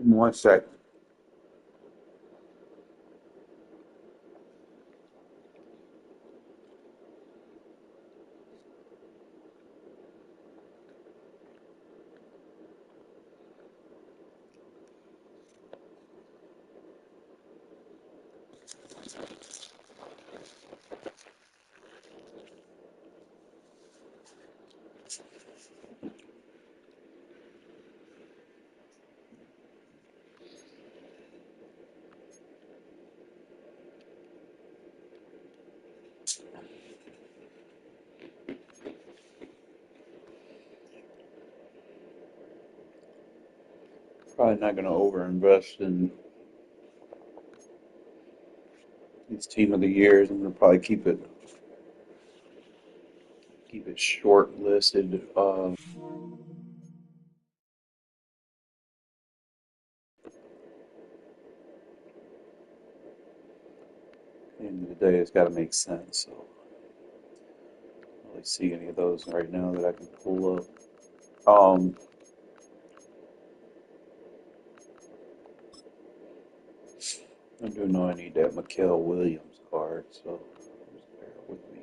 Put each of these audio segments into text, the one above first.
One sec. Probably not going to overinvest in these team of the years. I'm going to probably keep it short listed. At the end of the day, it's got to make sense. So I don't really see any of those right now that I can pull up. Um, I do know I need that Mikael Williams card, so just bear with me.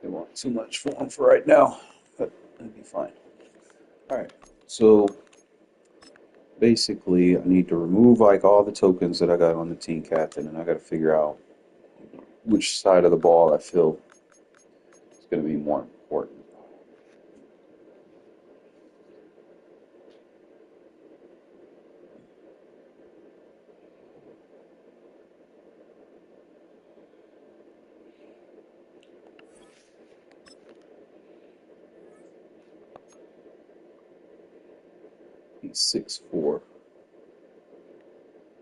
They want too much for him for right now, but it'll be fine. All right, so basically, I need to remove like all the tokens that I got on the team captain, and I got to figure out which side of the ball I feel is going to be more important. He's 6'4",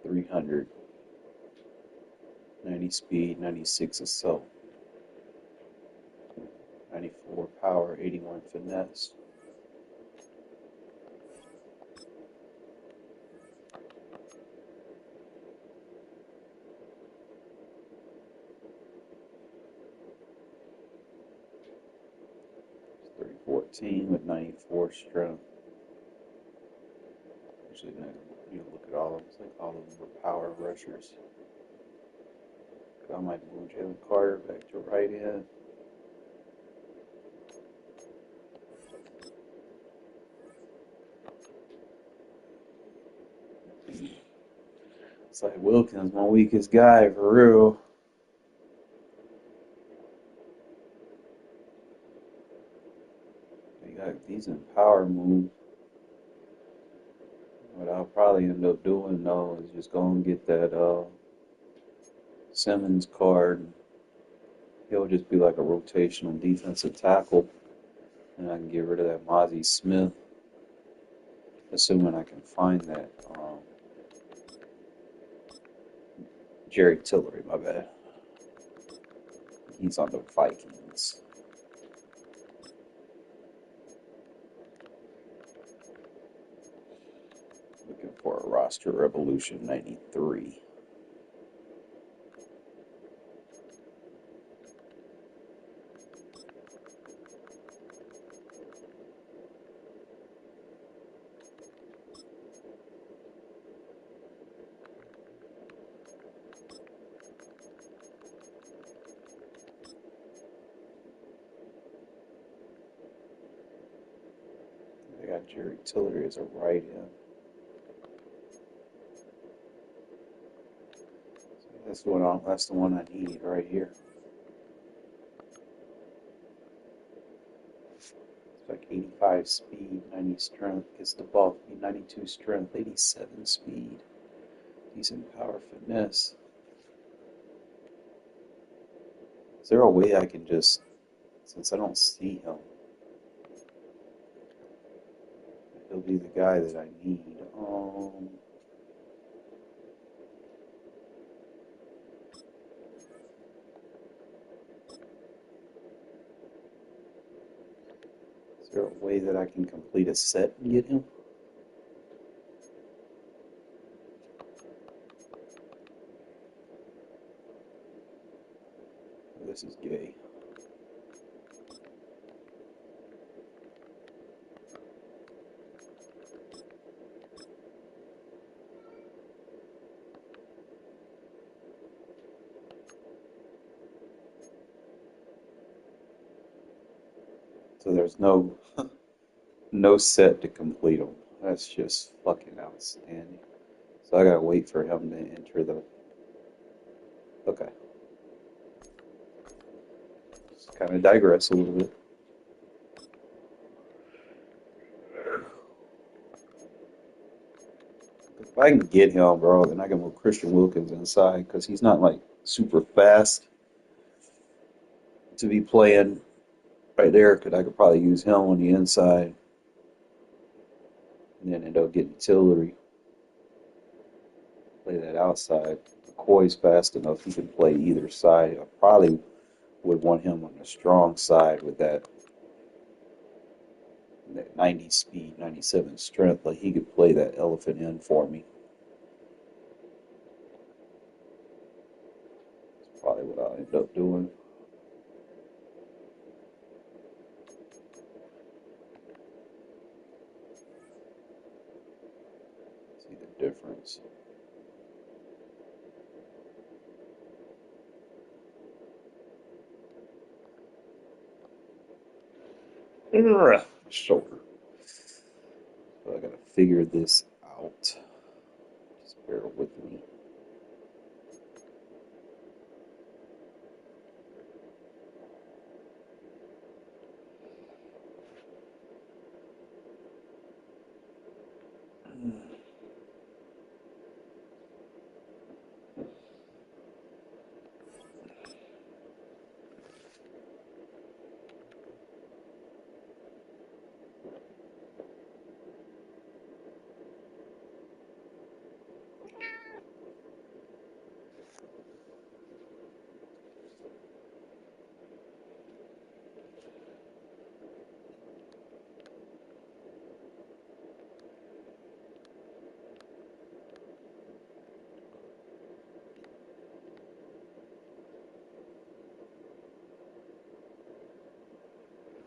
300, 90 speed, 96 assault, 94 power, 81 finesse. He's 314 with 94 strength. Actually, you look at all of them. It's like all of them were power rushers. I might move Jalen Carter back to right end. It's like Wilkins, my weakest guy for real. They got a decent power move. What I'll probably end up doing though is just go and get that Simmons card. He'll just be like a rotational defensive tackle, and I can get rid of that Mozzie Smith, assuming I can find that Jerry Tillery. My bad. He's on the Vikings. Looking for a roster revolution 93. I got Jerry Tillery as a right end. That's the one I need right here. It's like 85 speed, 90 strength. Gets the ball, 92 strength, 87 speed. Decent power, finesse. Is there a way I can just, since I don't see him, he'll be the guy that I need. Is there a way that I can complete a set and get him? this is gay. So there's no set to complete them. That's just fucking outstanding. So I gotta wait for him to enter the. Okay, just kind of digress a little bit. If I can get him, bro, then I can move Christian Wilkins inside because he's not like super fast to be playing right there. Because I could probably use him on the inside and then end up getting Tillery, play that outside. McCoy's fast enough; he can play either side. I probably would want him on the strong side with that 90 speed, 97 strength. Like he could play that elephant in for me. That's probably what I'll end up doing. See the difference. Shoulder. So I gotta figure this out. Just bear with me.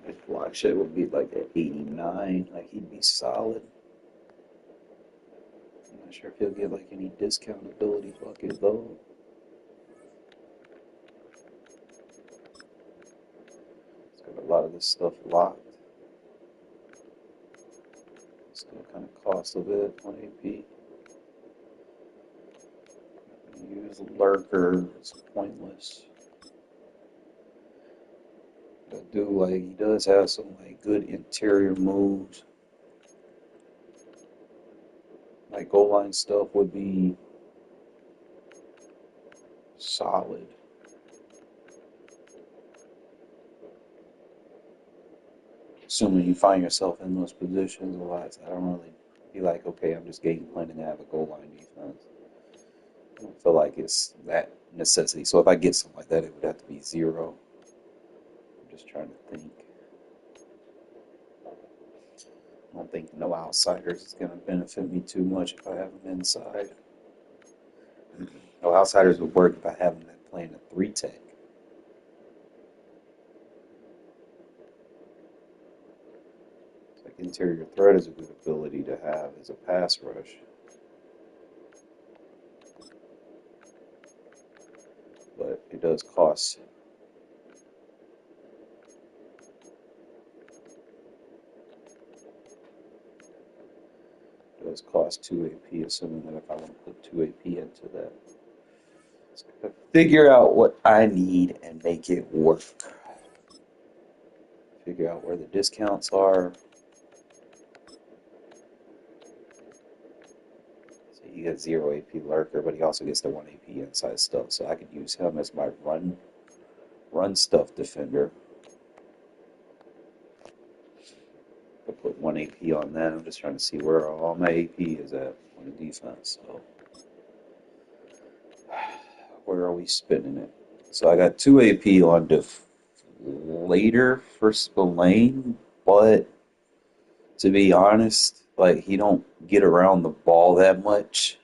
His block shit would be like at 89. Like he'd be solid. I'm not sure if he'll get like any discount ability bucket though. He's got a lot of this stuff locked. Still kind of costs a bit. 1 AP. Use lurker. It's pointless. But do like he does have some like good interior moves. Like goal line stuff would be solid. Assuming you find yourself in those positions a lot, I don't really be like, okay, I'm just game planning to have a goal line defense. I don't feel like it's that necessity. So if I get something like that, it would have to be zero. I'm just trying to think. I don't think no outsiders is going to benefit me too much if I have them inside. No outsiders would work if I have them playing a 3-tech. Like interior threat is a good ability to have as a pass rush. But it does cost. It does cost 2 AP, assuming that if I want to put 2 AP into that. Just gotta figure out what I need and make it work. Figure out where the discounts are. So he gets 0 AP lurker, but he also gets the 1 AP inside stuff. So I could use him as my run stuff defender. I'll put 1 AP on that. I'm just trying to see where all my AP is at on the defense. So where are we spending it? So I got 2 AP on later for Spillane, but to be honest, like he don't get around the ball that much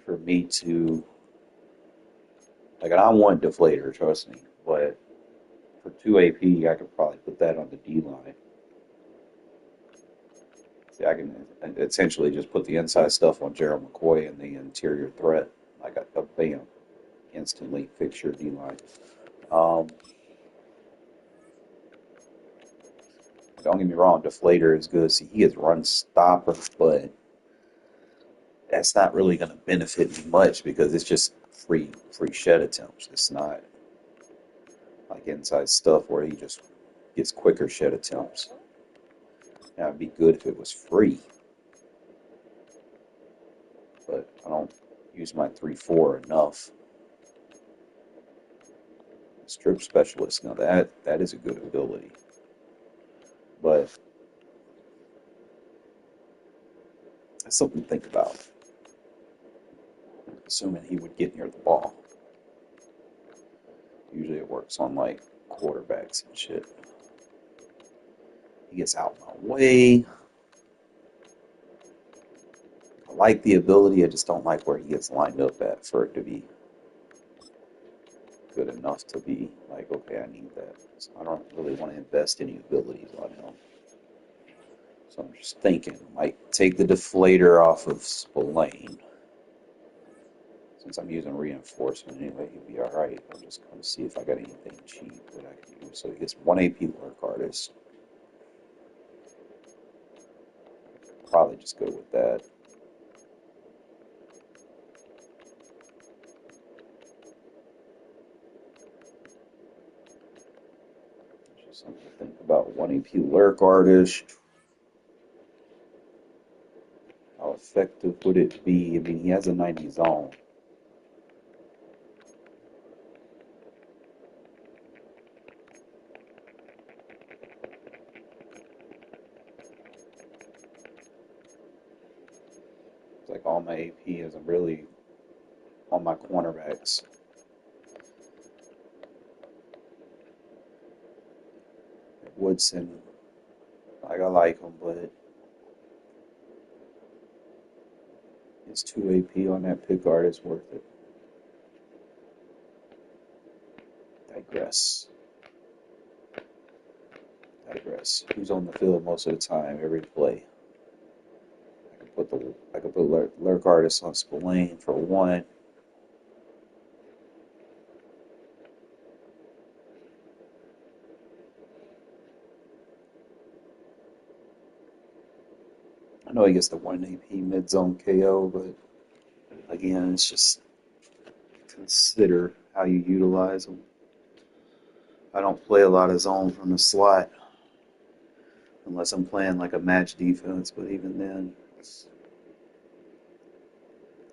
for me to Like, and I want deflator, trust me, but for 2 AP, I could probably put that on the D line. See, I can essentially just put the inside stuff on Gerald McCoy and the interior threat. Like a bam, instantly fix your D line. Um, don't get me wrong, deflator is good. See, he is run stopper, but that's not really going to benefit me much because it's just free shed attempts. It's not like inside stuff where he just gets quicker shed attempts. Now, it'd be good if it was free, but I don't use my 3-4 enough. Strip specialist, now that is a good ability, but that's something to think about. Assuming he would get near the ball. Usually it works on like quarterbacks and shit. He gets out of my way. I like the ability, I just don't like where he gets lined up at for it to be good enough to be like, okay, I need that. So I don't really want to invest any abilities on him. So I'm just thinking, I might take the deflator off of Spillane. Since I'm using reinforcement anyway, he'll be alright. I'm just going to see if I got anything cheap that I can use. So he gets 1 AP Lurk Artist. Probably just go with that. Just something to think about. 1 AP Lurk Artist. How effective would it be? I mean, he has a 90 zone. It's like all my AP isn't really on my cornerbacks. Woodson, like I like him, but his 2 AP on that pick guard is worth it. Digress. Who's on the field most of the time, every play? I could put Lurk Artist on Spillane for 1. I know he gets the 1 AP mid zone KO, but again, it's just consider how you utilize them. I don't play a lot of zone from the slot unless I'm playing like a match defense, but even then,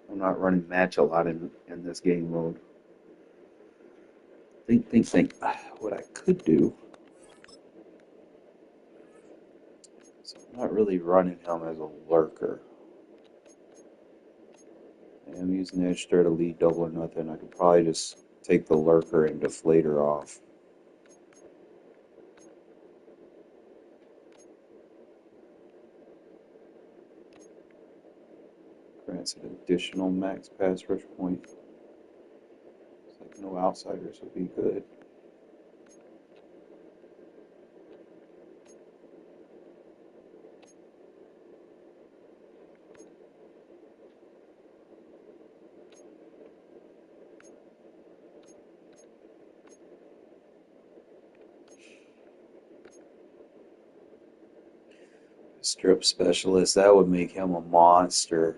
I'm not running match a lot in this game mode. Think. What I could do. So I'm not really running him as a lurker. I'm using the edge stir to lead double or nothing. I could probably just take the lurker and deflator off. Grants an additional max pass rush point. It's like no outsiders would be good. Strip specialist, that would make him a monster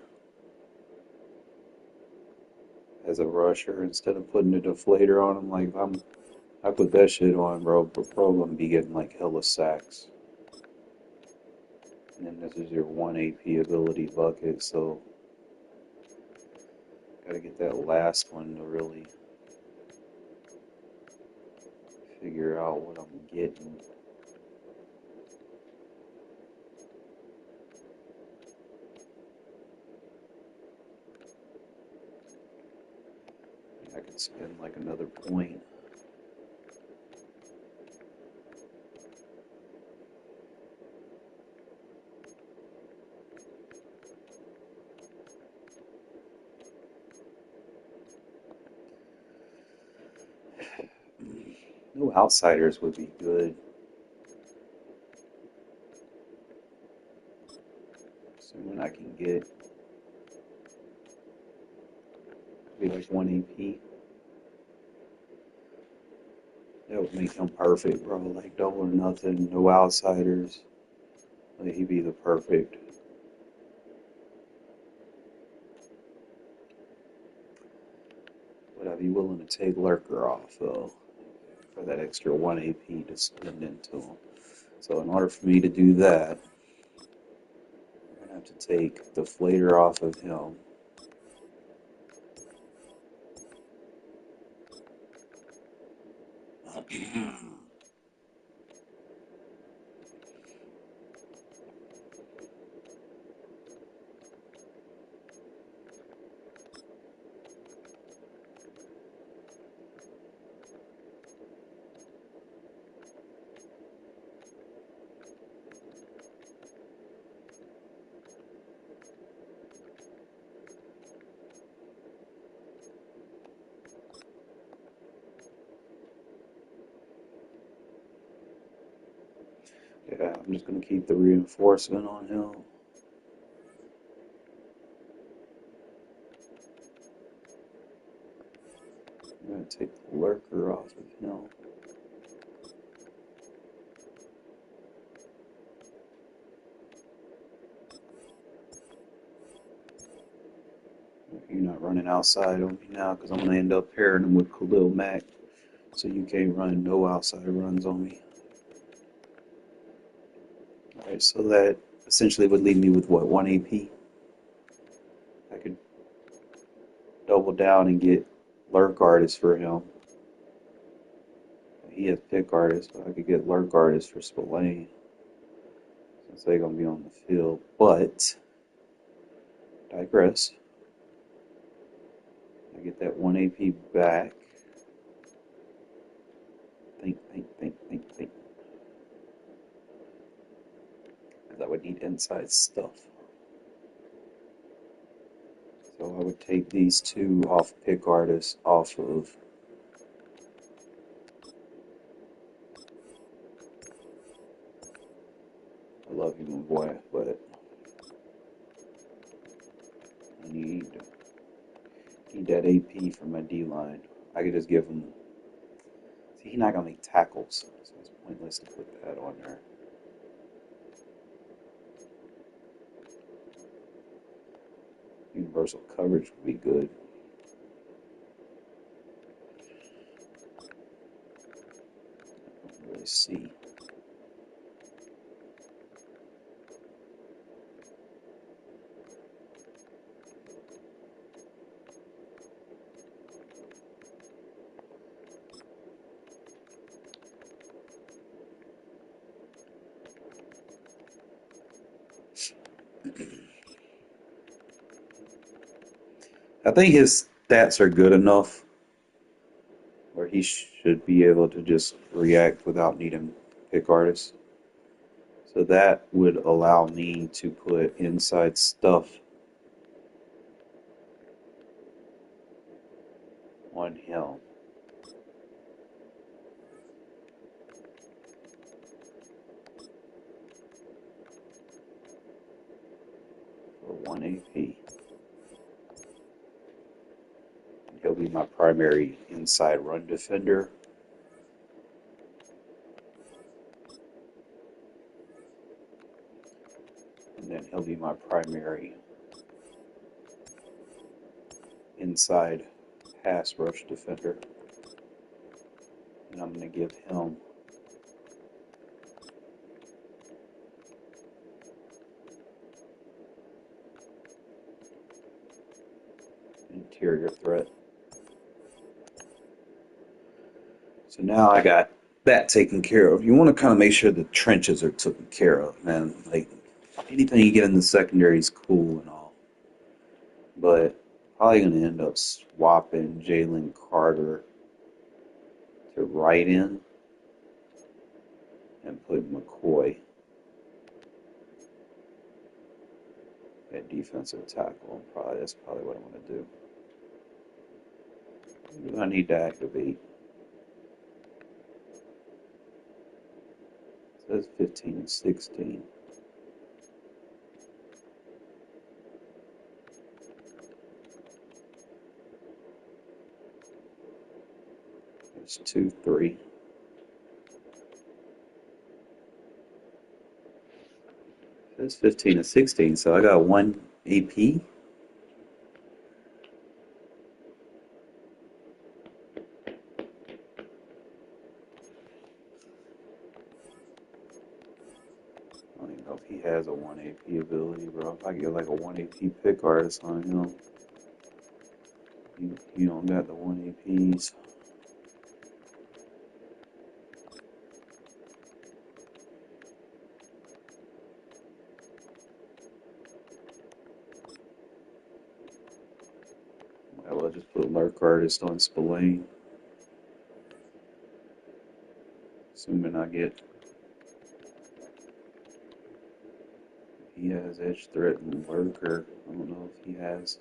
as a rusher instead of putting a deflator on him. Like if I put that shit on, bro, bro gonna be getting like hella sacks. And then this is your 1 AP ability bucket, so gotta get that last one to really figure out what I'm getting. I could spend like another point. No outsiders would be good. Assuming I can get be like 1 AP. That would make him perfect, bro. Like double or nothing, no outsiders. Like he'd be the perfect. But I'd be willing to take Lurker off though for that extra 1 AP to spend into him. So in order for me to do that, I'm gonna have to take the Deflator off of him. Yeah, I'm just gonna keep the reinforcement on him. I'm gonna take the Lurker off of him. You're not running outside on me now because I'm gonna end up pairing him with Khalil Mack, so you can't run no outside runs on me. All right, so that essentially would leave me with what, 1 AP? I could double down and get Lurk Artist for him. He has Pick Artist, but I could get Lurk Artist for Spillane since they're gonna be on the field. But digress. I get that 1 AP back. Think. Because I would need inside stuff. So I would take these two off Pick Artist off of I love you, my boy, but I need that AP for my D line. I could just give him. See, he's not gonna make tackles, so it's pointless to put that on there. Universal coverage would be good. I don't really see. I think his stats are good enough where he should be able to just react without needing Pick Artists. So that would allow me to put inside stuff on him. For 1 AP. He'll be my primary inside run defender. And then he'll be my primary inside pass rush defender. And I'm going to give him interior threat. So now I got that taken care of. You want to kind of make sure the trenches are taken care of, man. Like anything you get in the secondary is cool and all, but probably going to end up swapping Jalen Carter to right end and put McCoy at defensive tackle. Probably that's probably what I'm going to do. I need to activate. That's 15 and 16. It's 2, 3. That's 15 and 16, so I got 1 AP. I don't even know if he has a 1 AP ability, bro. If I get like a 1 AP pick artist on him, you don't got the 1 APs. I will just put Lurk Artist on Spillane, assuming I get. He has Edge Threat and Lurker. I don't know if he has.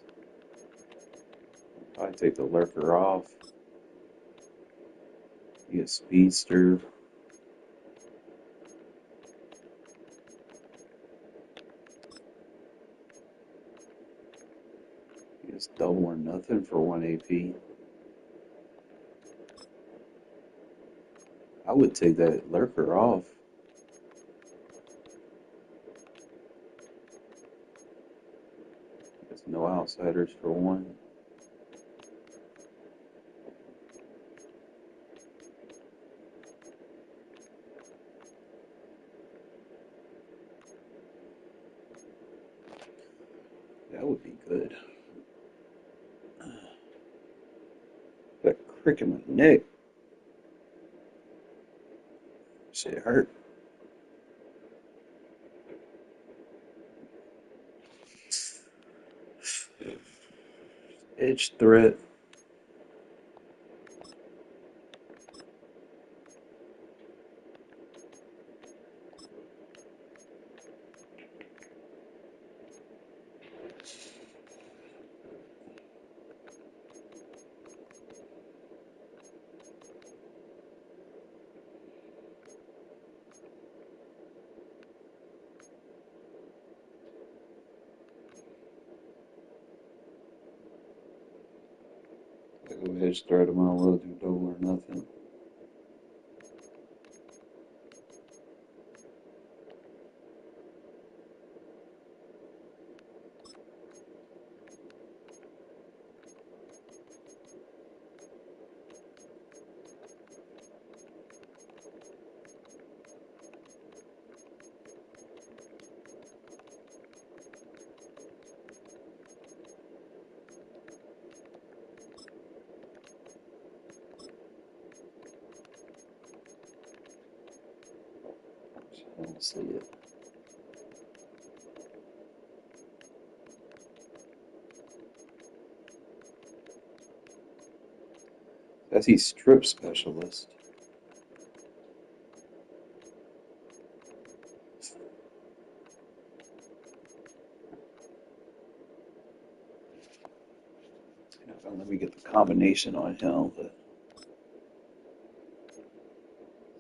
I'll probably take the Lurker off. He gets Speedster. He gets Double or Nothing for 1 AP. I would take that Lurker off. There's no Outsiders for 1. That would be good. That crick in my neck. Shit hurt. Edge Threat. I go Edge Threat. I might as well do Double or Nothing. I don't see it. That's he's Strip Specialist. Let me get the combination on him. But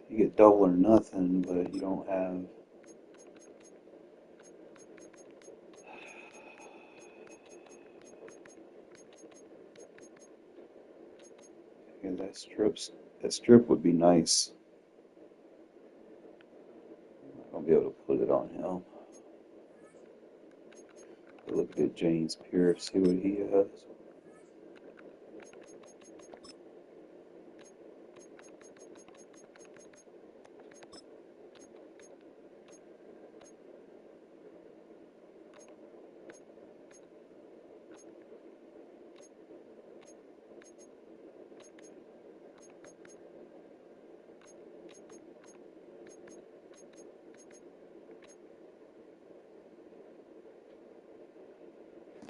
you get Double or Nothing, but you don't have. Yeah, that strip would be nice. I'll be able to put it on him. Look at James Pierce, see what he has.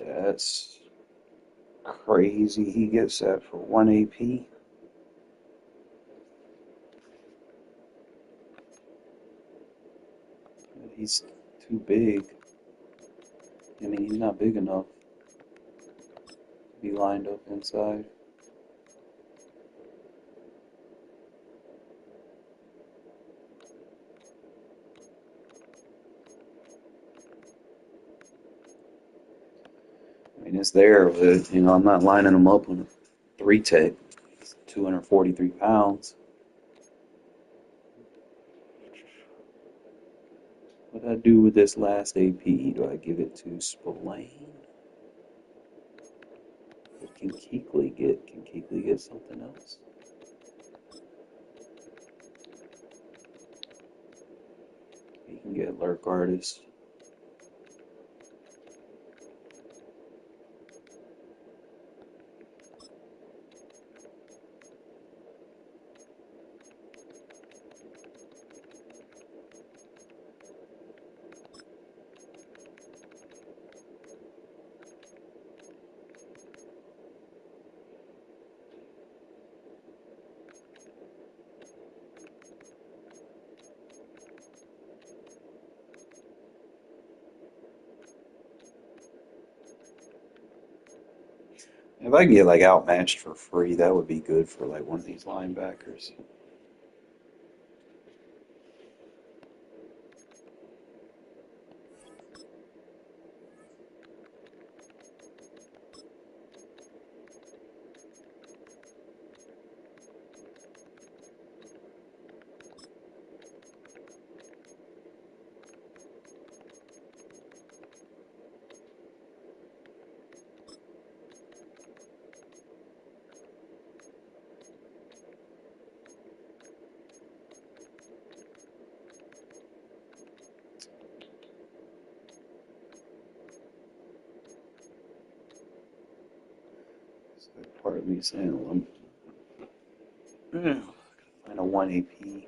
That's crazy. He gets that for 1 AP. He's too big. I mean, he's not big enough to be lined up inside. it's there, but I'm not lining them up on a 3 tech. It's 243 pounds. What do I do with this last AP? Do I give it to Spillane? What can Keekly get? Can Keekly get something else? He can get Lurk Artist. If I can get like outmatched for free, that would be good for like one of these linebackers. So part of me saying, well, I'm find a 1 AP.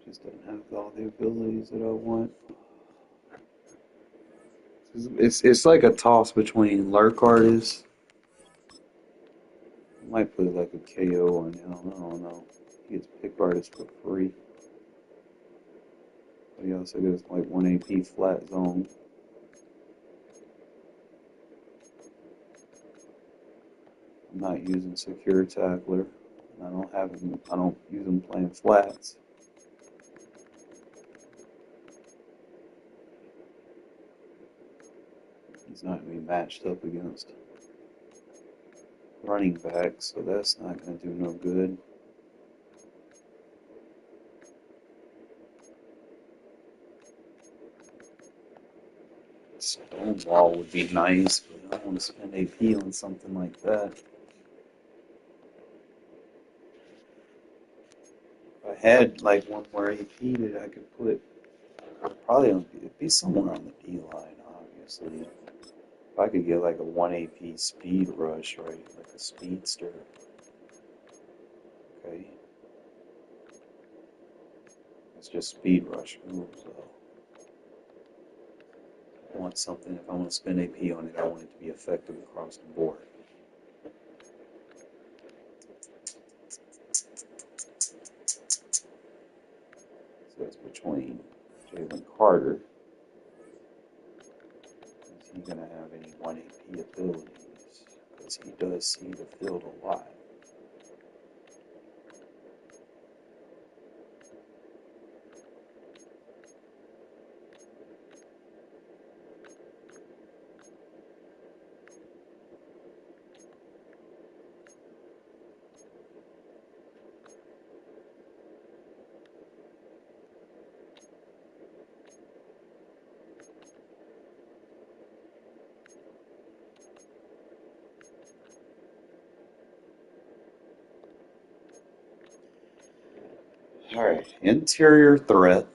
Just don't have all the abilities that I want. It's like a toss between Lurk Artist. I might put like a KO on him. I don't know. He gets Pick Artist for free. But he also gets like 1 AP flat zone. I'm not using Secure Tackler. I don't have him. I don't use him playing flats. He's not going to be matched up against running backs, so that's not going to do no good. Stonewall would be nice, but I don't want to spend AP on something like that. If I had like one more AP that I could put, probably it'd be somewhere on the D line, obviously. If I could get like a 1 AP speed rush, right? Like a speedster. Okay. It's just speed rush moves, though. I want something, if I want to spend AP on it, I want it to be effective across the board. So it's between Jalen Carter. Is he going to have any 1 AP abilities? Because he does see the field a lot. All right, interior threat.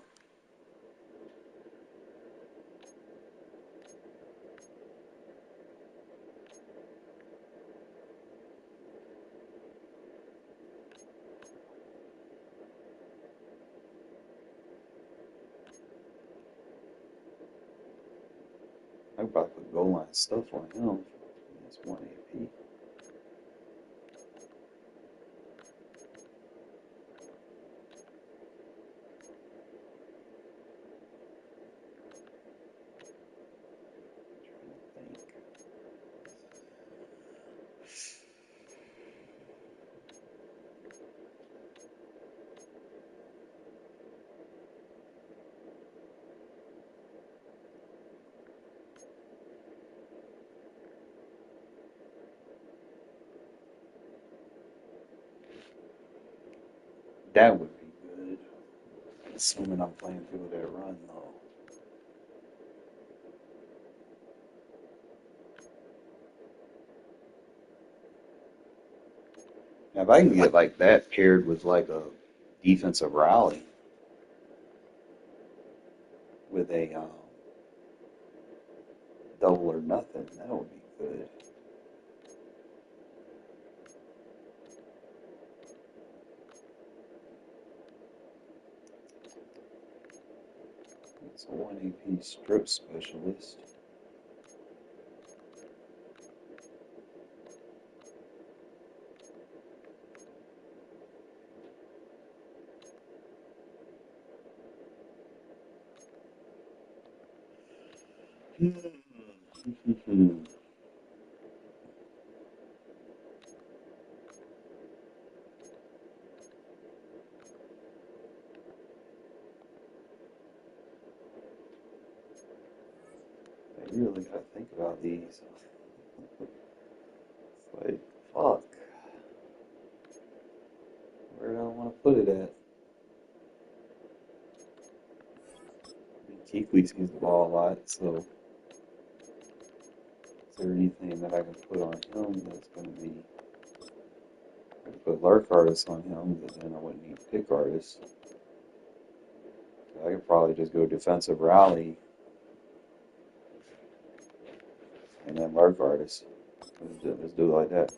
I could probably put goal line stuff on him. That's 1 AP. Trying to think. That would be good. Assuming I'm playing people that run though. Now if I can get like that paired with like a defensive rally with a double or nothing, that would be good. It's a 1 AP strip specialist. I really gotta think about these. It's like, fuck, where do I want to put it at? I mean, Keekly sees the ball a lot, so is there anything that I can put on him that's going to be... I could put Lurk Artist on him, but then I wouldn't need Pick Artist. So I could probably just go Defensive Rally and then Lurk Artist. Let's do it like that.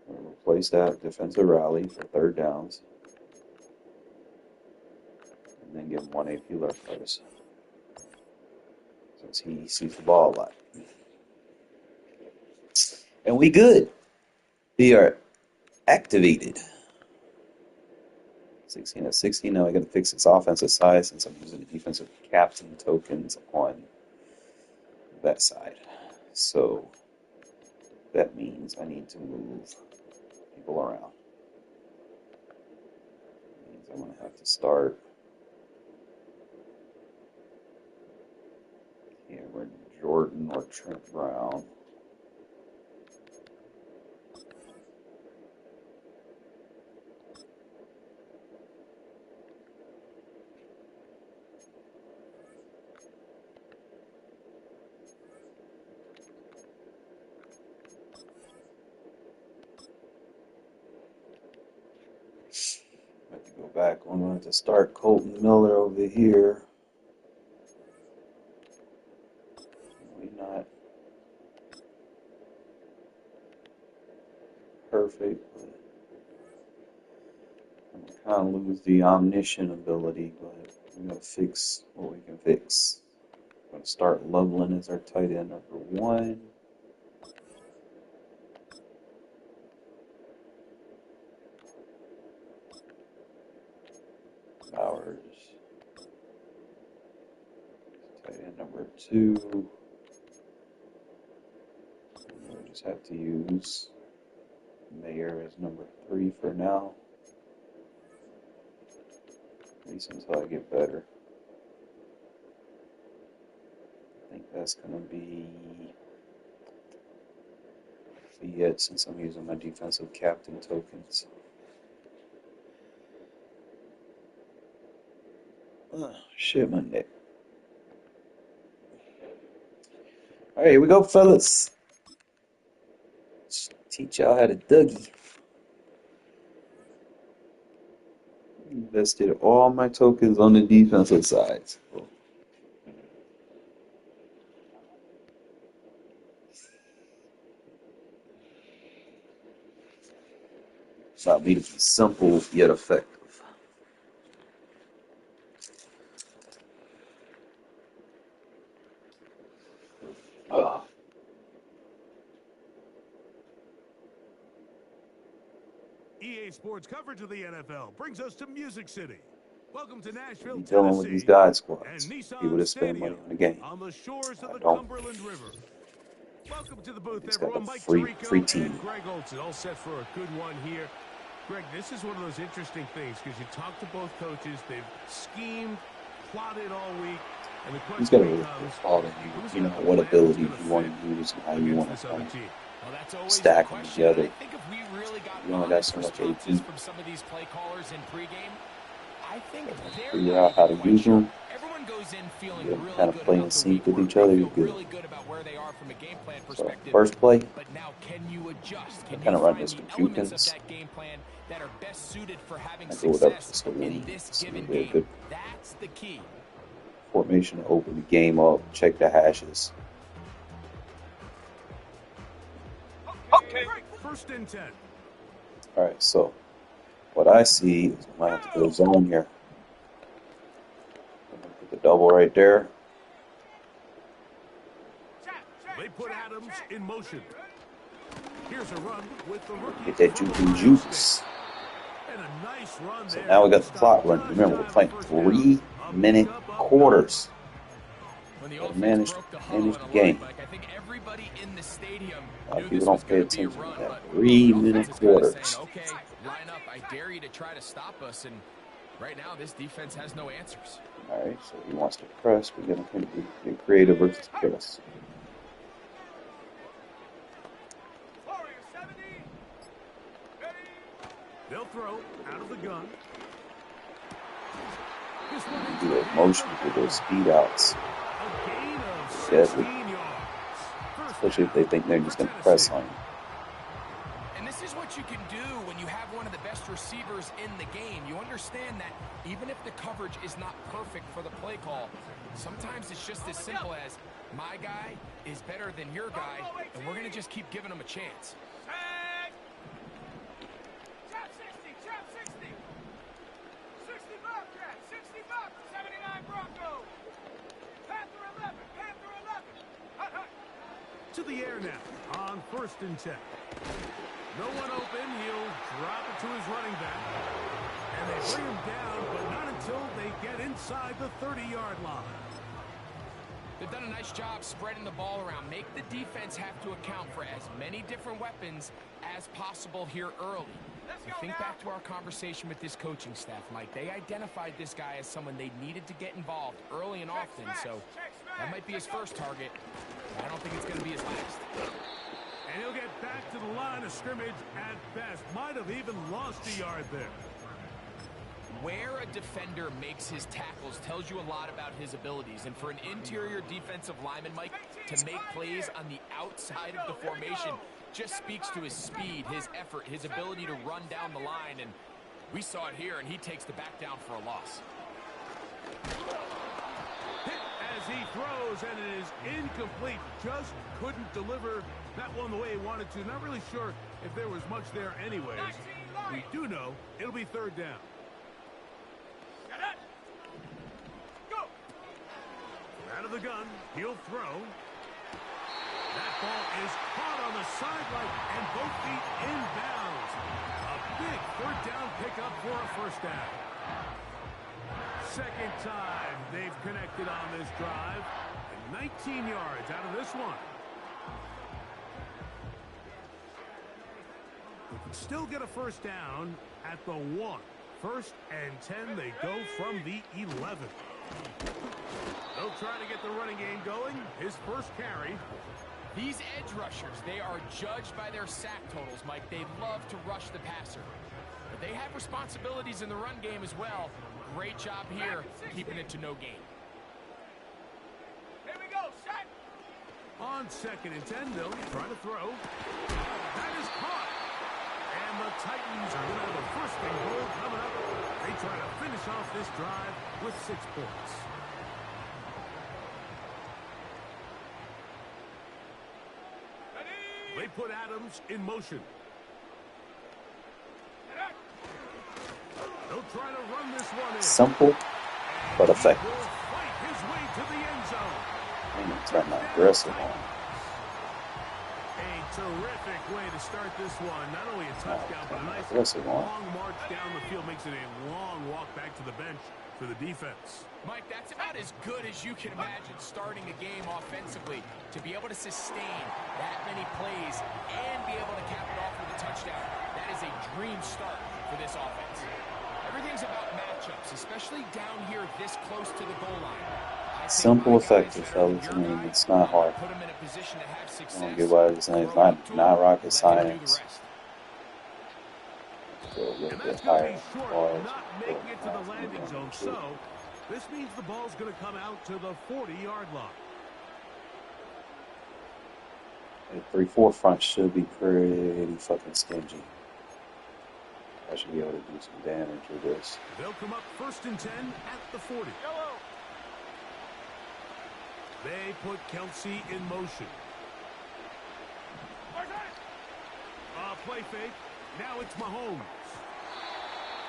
Replace that Defensive Rally for third downs. And then give him 1 AP Lurk Artist, since he sees the ball a lot. And we good. We are activated. 16 of 16. Now I got to fix its offensive side since I'm using the defensive captain tokens on that side. So that means I need to move people around. That means I'm going to have to start Cameron Jordan or Trent Brown. I have to go back. I'm going to have to start Colton Miller over here. We're not perfect, but I'm going to kind of lose the omniscient ability, but I'm going to fix what we can fix. I'm going to start Loveland as our tight end number 1. Bowers, tight end number 2. We'll just have to use Mayer as number 3 for now, at least until I get better. I think that's going to be it since I'm using my defensive captain tokens. Oh, shit, my neck. All right, here we go, fellas. Let's teach y'all how to Dougie. Invested all my tokens on the defensive side. So allowed me to be simple yet effective. Ugh. EA Sports coverage of the NFL brings us to Music City. Welcome to Nashville, Be dealing with these God squads. People that spend money on the game. on the shores of I the don't. Cumberland River. Welcome to the booth, He's got everyone. a Mike free Tirico team. and Greg Olson, all set for a good one here. Greg, this is one of those interesting things because you talk to both coaches. They've schemed, plotted all week. And the He's got a question really becomes, good thought in you. You know what abilities you want to use and how you want to stack them together. I think if we really got You only got so much AP. from some of these play callers in pregame, I think they're Figure out how to use them. Everyone goes in feeling Yeah, really kind of good play in about the sync week. with each other. They You're feel good. really good about where they are from a game plan So perspective. first play, But now, can you adjust? Can kinda you run find this the with elements of Jukins. that game plan that are best suited for having I go with up success to in this It's given gonna be a game? good That's the key. formation to open the game up. Check the hashes. okay, first and 10. All right, so what I see is we might have to go zone here. I'm gonna put the double right there. They put Adams in motion. Here's a run with the rookie. Get that juke juice. And a nice run So there. now we got the clock running. Remember, we're playing 3-minute quarters. When the Gotta offense manage broke the huddle the in a line, game. Mike, I think everybody in the stadium A lot knew of this people was don't pay going to be a attention run, to that. but 3-minute the offense is kind of quarters. saying, okay, line up. I dare you to try to stop us, and right now this defense has no answers. All right, so he wants to press. We're gonna get creative versus press. They'll throw out of the gun. Do a motion with those speed outs. A gain of Deadly. 16 yards. Especially if they think they're just gonna press on you. And this is what you can do when you have one of the best receivers in the game. You understand that even if the coverage is not perfect for the play call, sometimes it's just as simple as my guy is better than your guy, and we're going to just keep giving him a chance. To the air now on first and 10. No one open. He'll drop it to his running back. And they bring him down, but not until they get inside the 30-yard line. They've done a nice job spreading the ball around. Make the defense have to account for as many different weapons as possible here early. You think back to our conversation with this coaching staff, Mike. They identified this guy as someone they needed to get involved early and often, so that might be his first target. I don't think it's going to be his last. And he'll get back to the line of scrimmage at best. Might have even lost a yard there. Where a defender makes his tackles tells you a lot about his abilities. And for an interior defensive lineman, Mike, to make plays on the outside of the formation just speaks to his speed, his effort, his ability to run down the line. And we saw it here, and he takes the back down for a loss. Hit as he throws, and it is incomplete. Just couldn't deliver that one the way he wanted to. Not really sure if there was much there anyways. We do know it'll be third down. Out of the gun, he'll throw. That ball is caught on the sideline, and both feet inbounds. A big third down pickup for a first down. Second time they've connected on this drive, and 19 yards out of this one. They can still get a first down at the 1. First and 10, they go from the 11. They'll try to get the running game going. His first carry. These edge rushers, they are judged by their sack totals, Mike. They love to rush the passer. But they have responsibilities in the run game as well. Great job here, keeping it to no gain. Here we go, set. On second and 10, they'll try to throw. That is caught. And the Titans are going to have a first and goal coming up. They try to finish off this drive with 6 points. They put Adams in motion. They'll try to run this one in. Simple, but effective. Will fight his way to the end zone. I'm going to turn my aggressive on. Terrific way to start this one. Not only a touchdown, but a nice long march down the field. Makes it a long walk back to the bench for the defense. Mike, that's about as good as you can imagine starting a game offensively. To be able to sustain that many plays and be able to cap it off with a touchdown, that is a dream start for this offense. Everything's about matchups, especially down here this close to the goal line. Simple, effective, fellas. I mean, it's not hard. I don't get why it's not rocket science. Go a little bit higher. Not making it to the landing zone. So this means the ball's going to come out to the 40-yard line. The 3-4 front should be pretty fucking stingy. I should be able to do some damage with this. They'll come up 1st and 10 at the 40. They put Kelsey in motion. Play fake. Now it's Mahomes.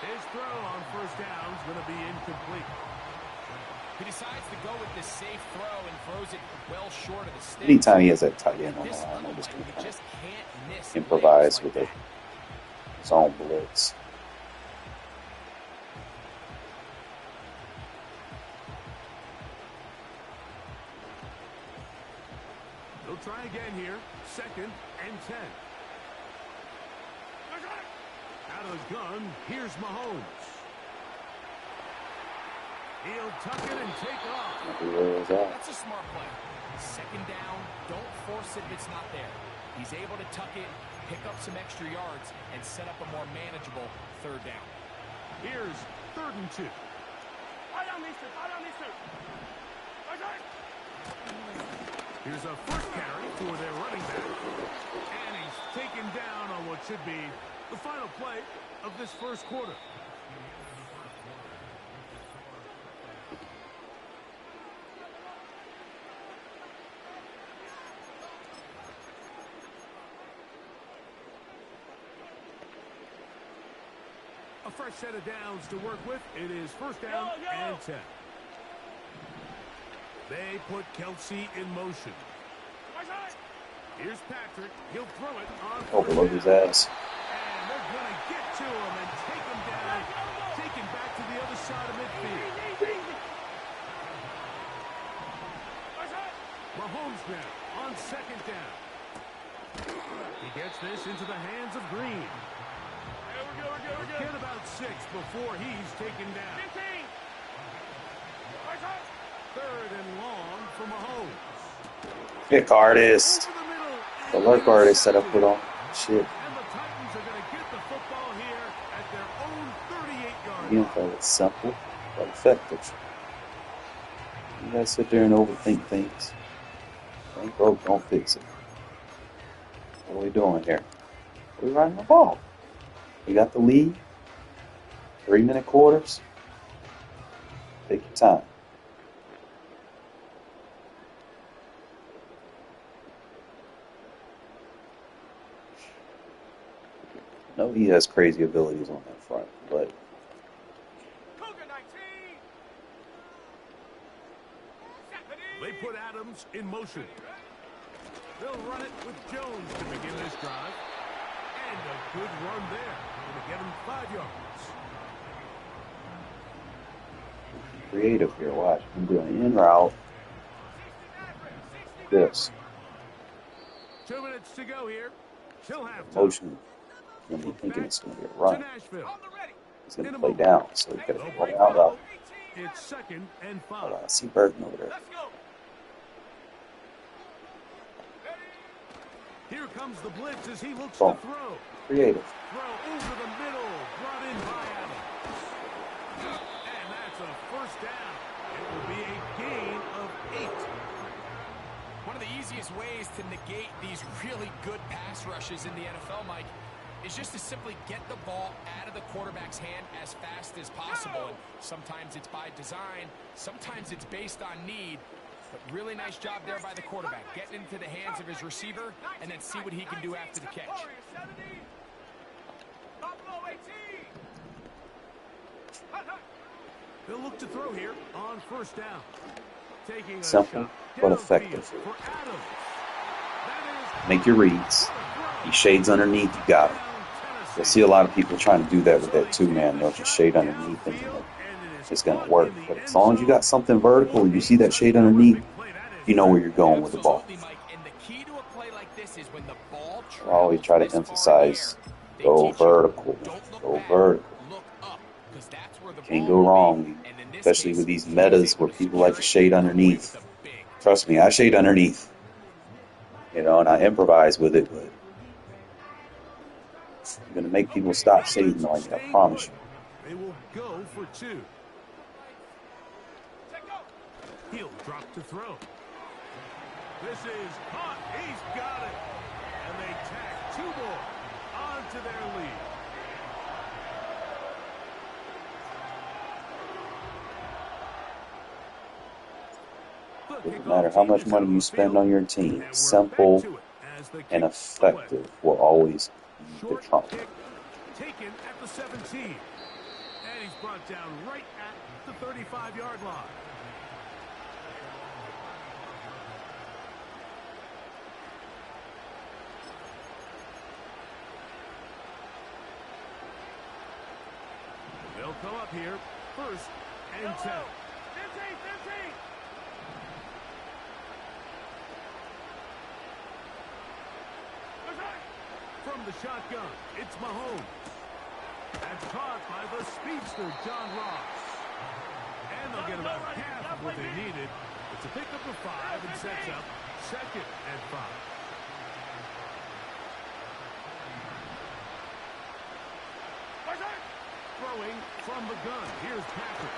His throw on 1st down is going to be incomplete. He decides to go with this safe throw and throws it well short of the sticks. Anytime he has that tight end on the line, I'm just going to improvise with his own blitz. They'll try again here. 2nd and 10. Out of the gun, here's Mahomes. He'll tuck it and take off. That's a smart play. 2nd down, don't force it if it's not there. He's able to tuck it, pick up some extra yards, and set up a more manageable 3rd down. Here's 3rd and 2. Here's a 1st carry for their running back. And he's taken down on what should be the final play of this 1st quarter. A fresh set of downs to work with. It is 1st down and 10. They put Kelsey in motion. Here's Patrick. He'll throw it on. Overload his ass. And they're going to get to him and take him down. Take him back to the other side of midfield. Mahomes now on 2nd down. He gets this into the hands of Green. Get about 6 before he's taken down. 3rd and long for Mahomes. Pick artist. The lurk artist set up with all shit. And the Titans are going to get the football here at their own 38-yard The info is simple but effective. You guys sit there and overthink things. Ain't broke, don't fix it. What are we doing here? We're running the ball. We got the lead. 3-minute quarters. Take your time. I know he has crazy abilities on that front, but they put Adams in motion. They'll run it with Jones to begin this drive. And a good run there. Going to get him 5 yards. creative here. Watch. I'm doing an in route. This. 2 minutes to go here. Till halftime. Motion. When you're thinking it's going to be a run. He's going to play down, so he's got to play out route. It's 2nd and 5. Hold on, I see Burton over there. Here comes the blitz as he looks Boom. to throw. Creative. Throw over the middle, brought in by Adams. And that's a 1st down. It will be a gain of 8. One of the easiest ways to negate these really good pass rushes in the NFL, Mike, is just to simply get the ball out of the quarterback's hand as fast as possible. And sometimes it's by design, sometimes it's based on need. But really nice job there by the quarterback, getting into the hands of his receiver and then see what he can do after the catch. They'll look to throw here on 1st down. Taking a Simple shot but effective. for Adams. That is make your reads. He shades underneath, you got him. You'll see a lot of people trying to do that with that two-man. They'll just shade underneath thinking that it's going to work. But as long as you got something vertical, you see that shade underneath, you know where you're going with the ball. I always try to emphasize, go vertical, go vertical. Can't go wrong, especially with these metas where people like to shade underneath. Trust me, I shade underneath, and I improvise with it, but I'm going to make people stop shading on you, I promise you. They will go for two. He'll drop to throw. This is hot. He's got it. And they tack two more onto their lead. Doesn't matter how much money you spend on your team, simple and effective will always be the trump. Taken at the 17. And he's brought down right at the 35-yard line. They'll come up here, 1st and 10. From the shotgun, it's Mahomes. That's caught by the speedster, John Ross. And they'll get about half of what they needed. It's a pickup of 5 and sets up 2nd and 5. Throwing from the gun. Here's Patrick.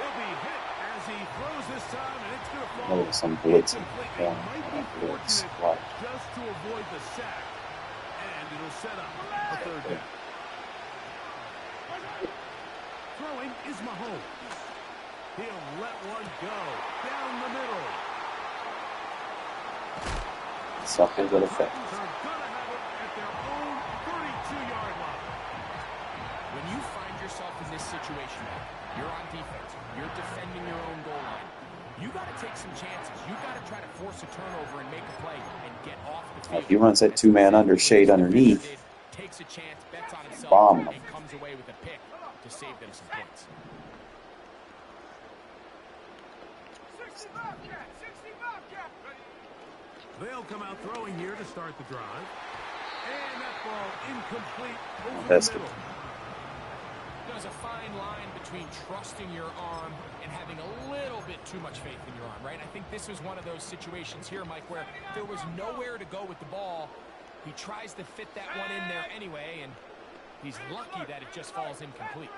He'll be hit as he throws this time, and it's going to fall. Oh, some blitzing. It might be fortunate just to avoid the sack, and it'll set up a 3rd down. Throwing is Mahomes. He'll let one go down the middle. Something good effect. They're going to have it at their own 32-yard line. When you find yourself in this situation, you're on defense, you're defending your own goal line, you got to take some chances. You got to try to force a turnover and make a play and get off the field. If he runs that two-man under shade underneath, takes a chance, bets on himself, bomb him. and comes away with a pick to save them some points. They'll come out throwing here to start the drive. And that ball incomplete over That's the middle. There's a fine line between trusting your arm and having a little bit too much faith in your arm, right? I think this was one of those situations here, Mike, where there was nowhere to go with the ball. He tries to fit that one in there anyway, and he's lucky that it just falls incomplete.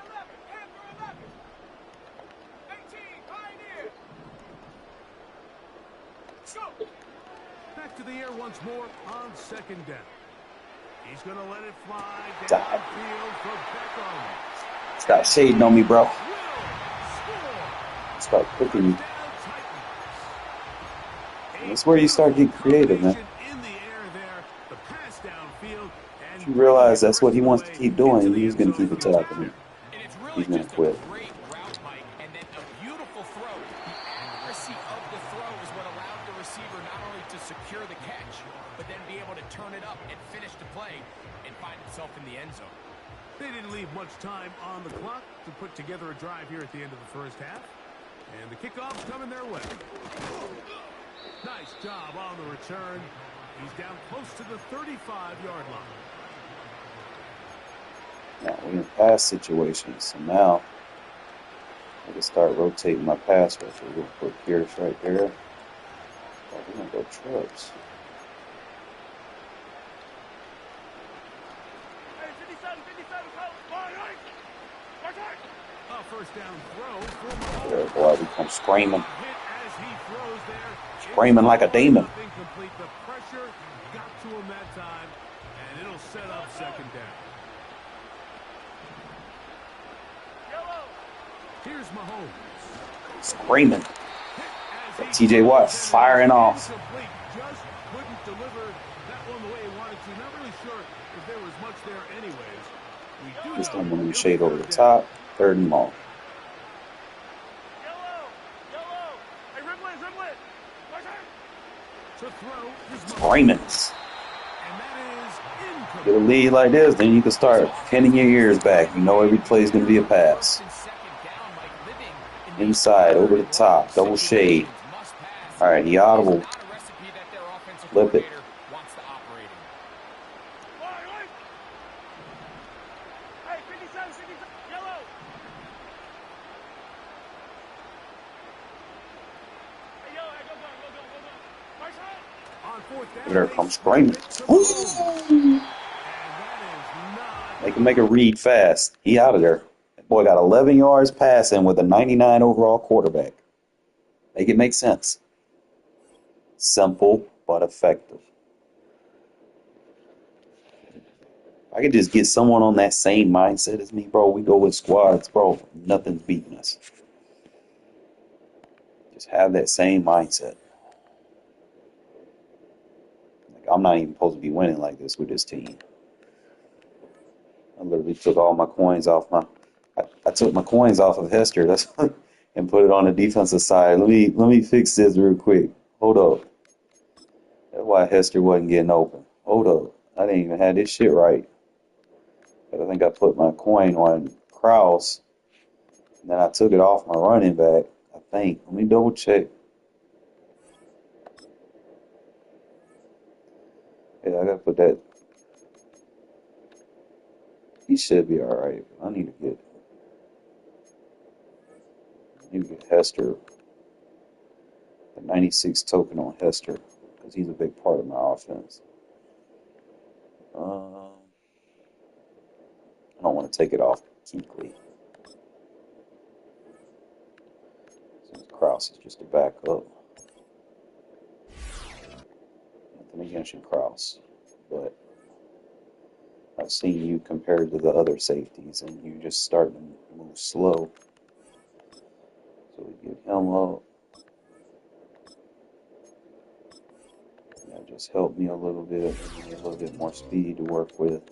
Back to the air once more on 2nd down. He's going to let it fly downfield for Beckham. Stop shading on me, bro. Start cooking me. That's where you start getting creative, man. If you realize that's what he wants to keep doing, he's going to keep attacking me. He's going to quit. Secure the catch, but then be able to turn it up and finish the play and find himself in the end zone. They didn't leave much time on the clock to put together a drive here at the end of the 1st half. And the kickoff's coming their way. Nice job on the return. He's down close to the 35-yard line. Now we're in pass situations, so now I can start rotating my pass rush. We're going to put Pierce right there. Oh, we're going to go Trucks. A 1st down throw for There, boy, we come screaming. hit as he throws there. Screaming like a demon. Incomplete. The pressure got to him that time, and it'll set up 2nd down. Here's Mahomes. Screaming. T.J. Watt firing off. Just couldn't deliver that one the way he wanted to. Not really sure if there was much there anyways. We do This know time when we he'll shade be over the 3rd down. top, 3rd and long. To throw is Raymond's. and that is incomplete. Get a lead like this, then you can start pinning your ears back. You know every play is going to be a pass. Inside, over the top, double shade. All right, he audible. Flip it. There comes Raymond. Make him make a read fast. He out of there. That boy got 11 yards passing with a 99 overall quarterback. Make it make sense. Simple but effective. I could just get someone on that same mindset as me, bro. We go with squads, bro. Nothing's beating us. Just have that same mindset. Like, I'm not even supposed to be winning like this with this team. I literally took all my coins off I took my coins off of Hester. And put it on the defensive side. Let me fix this real quick. Hold up. That's why Hester wasn't getting open. Hold up. I didn't even have this shit right. But I think I put my coin on Kraus. And then I took it off my running back. I think. Let me double check. Yeah, I gotta put that. He should be alright. I need to get Hester. The 96 token on Hester. Because he's a big part of my offense. I don't want to take it off Keekly. Since Kraus is just a backup. Nothing against you, Kraus. But I've seen you compared to the other safeties, and you're just starting to move slow. So we give him up. That just helped me a little bit. Give me a little bit more speed to work with.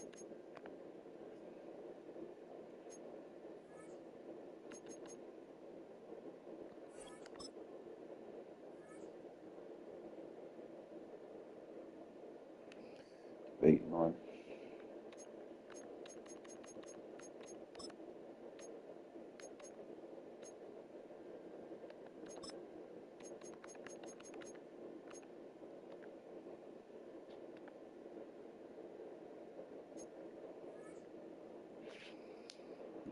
Waiting on.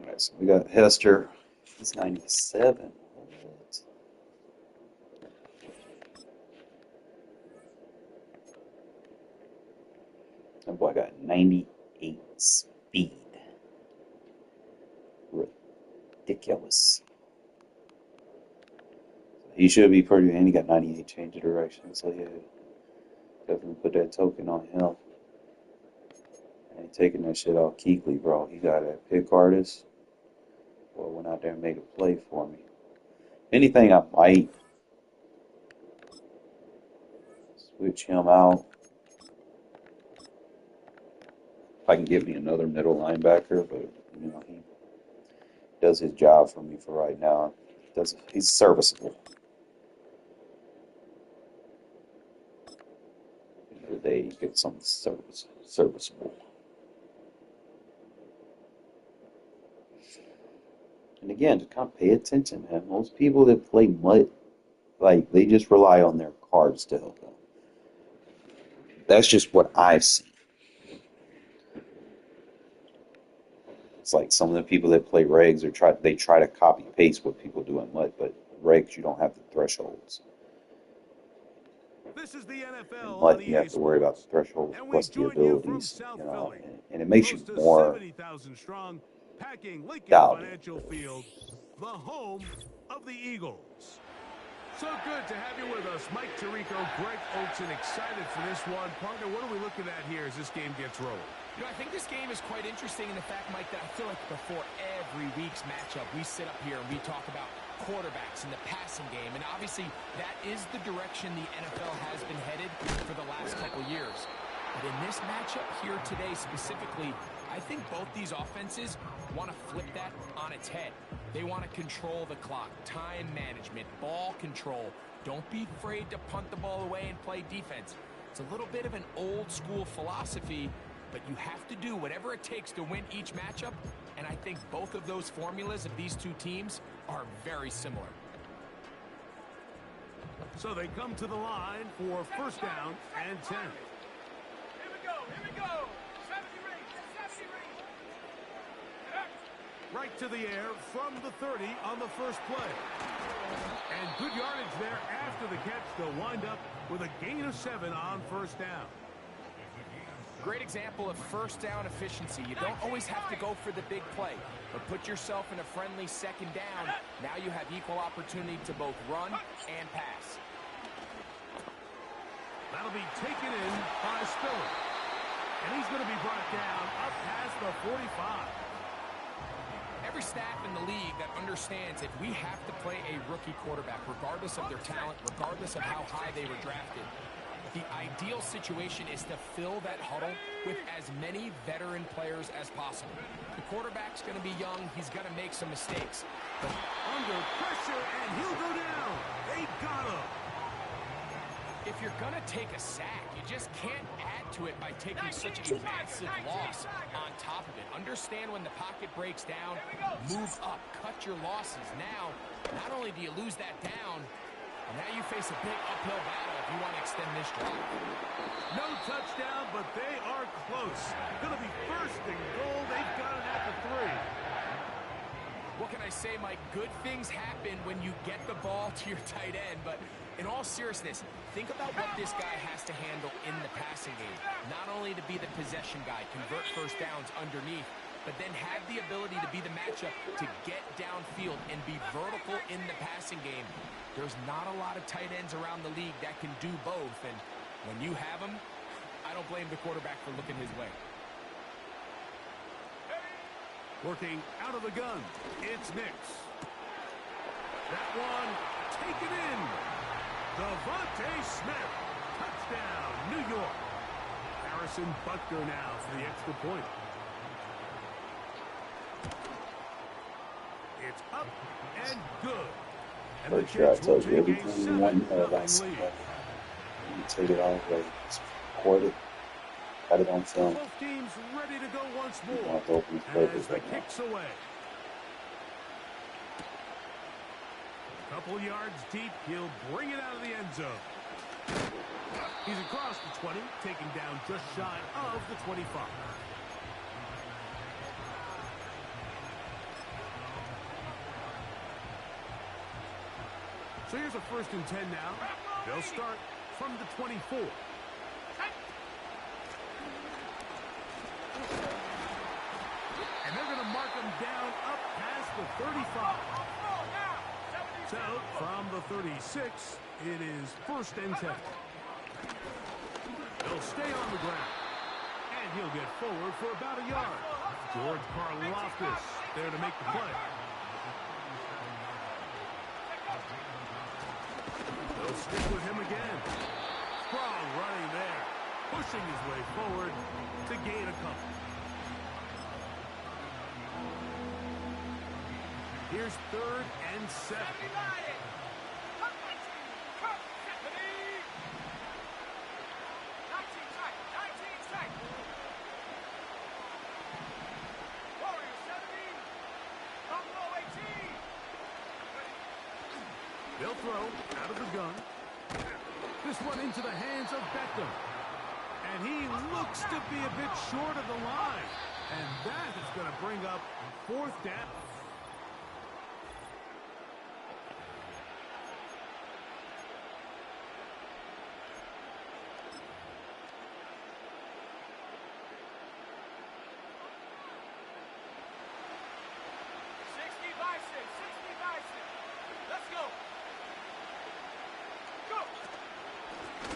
Alright, so we got Hester. He's 97. What? That boy got 98 speed. Ridiculous. He should be pretty, and he got 98 change of direction. So yeah, definitely put that token on him. I ain't taking that shit off Keekly, bro. He got a pick artist. Boy, went out there and made a play for me. Anything I might switch him out. If I can get me another middle linebacker, but you know, he does his job for me for right now. He's serviceable. The day he gets something serviceable. And again, just kind of pay attention, man. Most people that play MUT, like, they just rely on their cards to help them. That's just what I've seen. It's like some of the people that play regs they try to copy paste what people do in MUT, but regs you don't have the thresholds. This is the NFL In MUT you have to worry about the thresholds plus the abilities, you know, and it makes you more 70,000 strong, packing Lincoln doubting. Financial Field, the home of the Eagles. So good to have you with us, Mike Tirico, Greg Olson, excited for this one. Partner, what are we looking at here as this game gets rolling? You know, I think this game is quite interesting in the fact, Mike, that I feel like before every week's matchup, we sit up here and we talk about quarterbacks in the passing game. And obviously, that is the direction the NFL has been headed for the last couple years. But in this matchup here today specifically, I think both these offenses want to flip that on its head. They want to control the clock, time management, ball control. Don't be afraid to punt the ball away and play defense. It's a little bit of an old school philosophy, but you have to do whatever it takes to win each matchup, and I think both of those formulas of these two teams are very similar. So they come to the line for first down and 10. Here we go. 70 ring. Right to the air from the 30 on the first play. And good yardage there after the catch. They'll wind up with a gain of 7 on first down. Great example of first down efficiency. You don't always have to go for the big play, but put yourself in a friendly second down. Now you have equal opportunity to both run and pass. That'll be taken in by Spiller. And he's going to be brought down up past the 45. Every staff in the league that understands if we have to play a rookie quarterback, regardless of their talent, regardless of how high they were drafted, the ideal situation is to fill that huddle with as many veteran players as possible. The quarterback's going to be young. He's going to make some mistakes. But under pressure, and he'll go down. They got him. if you're going to take a sack, you just can't add to it by taking such a massive loss on top of it. Understand when the pocket breaks down, move up, cut your losses. Now, not only do you lose that down, now you face a big uphill battle if you want to extend this drive. No touchdown, but they are close. Going to be first and goal. They've got it at the 3. What can I say, Mike? Good things happen when you get the ball to your tight end, but in all seriousness, think about what this guy has to handle in the passing game. Not only to be the possession guy, convert first downs underneath, but then have the ability to be the matchup to get downfield and be vertical in the passing game. There's not a lot of tight ends around the league that can do both, and when you have them, I don't blame the quarterback for looking his way. Working out of the gun, it's Nix. That one taken in. Devontae Smith, touchdown, New York. Harrison Butker now for the extra point. It's up and good. And Pretty sure I told you everything you want to know about something. You take it all away. Just record it. Got it on film. Both teams ready to go once You more want to open his papers as the right now. kick's away. Couple yards deep, he'll bring it out of the end zone. He's across the 20, taking down just shy of the 25. So here's a 1st and 10 now. They'll start from the 24. And they're going to mark him down up past the 35. So from the 36, it is 1st and 10. He'll stay on the ground. And he'll get forward for about a yard. George Karlaftis there to make the play. They'll stick with him again. Strong running there. Pushing his way forward to gain a couple. Here's 3rd and 7. They'll throw out of the gun. This one into the hands of Beckham. And he looks to be a bit short of the line. And that is going to bring up 4th down.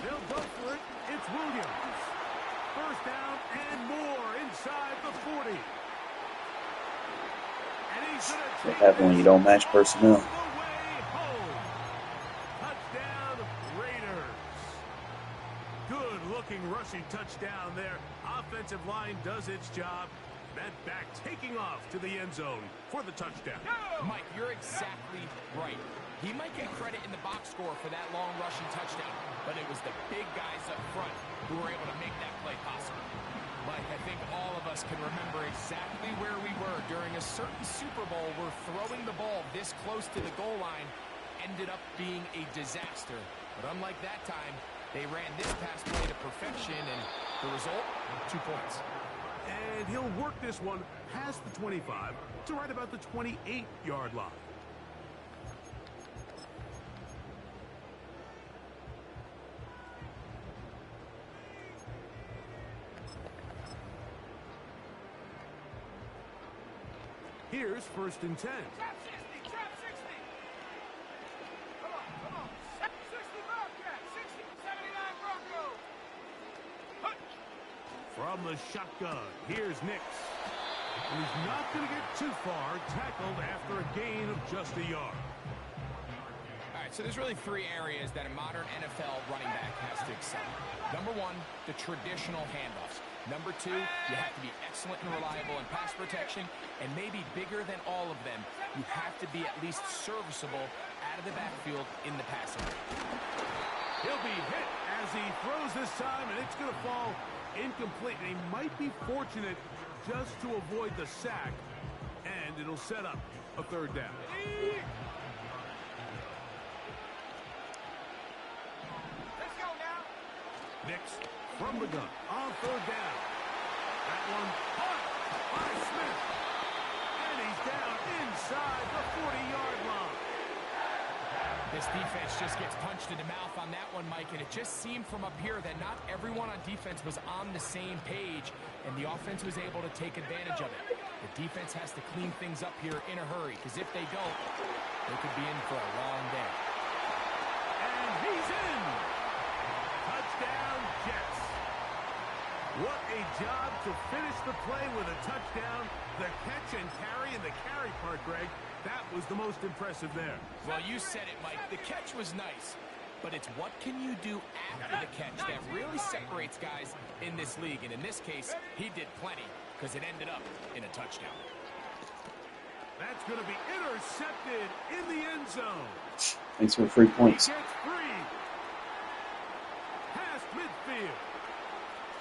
They'll go for it. It's Williams. 1st down and more inside the 40. And he's going to What happens when you don't match personnel? Touchdown, Raiders. Good-looking rushing touchdown there. Offensive line does its job. That back taking off to the end zone for the touchdown. Mike, you're exactly right. He might get credit in the box score for that long rushing touchdown, but it was the big guys up front who were able to make that play possible. Mike, I think all of us can remember exactly where we were during a certain Super Bowl where throwing the ball this close to the goal line ended up being a disaster. But unlike that time, they ran this pass play to perfection, and the result, 2 points. And he'll work this one past the 25 to right about the 28-yard line. Here's 1st and 10. Trap 60, trap 60. Come on. 60 Bobcat, 60, 79 Broncos. From the shotgun, here's Nix. And he's not going to get too far, tackled after a gain of just a yard. All right, so there's really 3 areas that a modern NFL running back has to excel. Number 1, the traditional handoffs. Number 2, you have to be excellent and reliable in pass protection, and maybe bigger than all of them, you have to be at least serviceable out of the backfield in the passing game. He'll be hit as he throws this time, and it's going to fall incomplete. And he might be fortunate just to avoid the sack, and it'll set up a 3rd down. Let's go now. Nix from the gun on 3rd down. That one caught by Smith. And he's down inside the 40-yard line. This defense just gets punched in the mouth on that one, Mike, and it just seemed from up here that not everyone on defense was on the same page, and the offense was able to take advantage of it. The defense has to clean things up here in a hurry, because if they don't, they could be in for a long day. And he's in. Touchdown, Jets. What a job to finish the play with a touchdown. The catch and carry, and the carry part, Greg, that was the most impressive there. Well, you said it, Mike. The catch was nice, but it's what can you do after the catch that really separates guys in this league. And in this case, he did plenty because it ended up in a touchdown. That's going to be intercepted in the end zone. Thanks for 3 He points. gets free. Past midfield.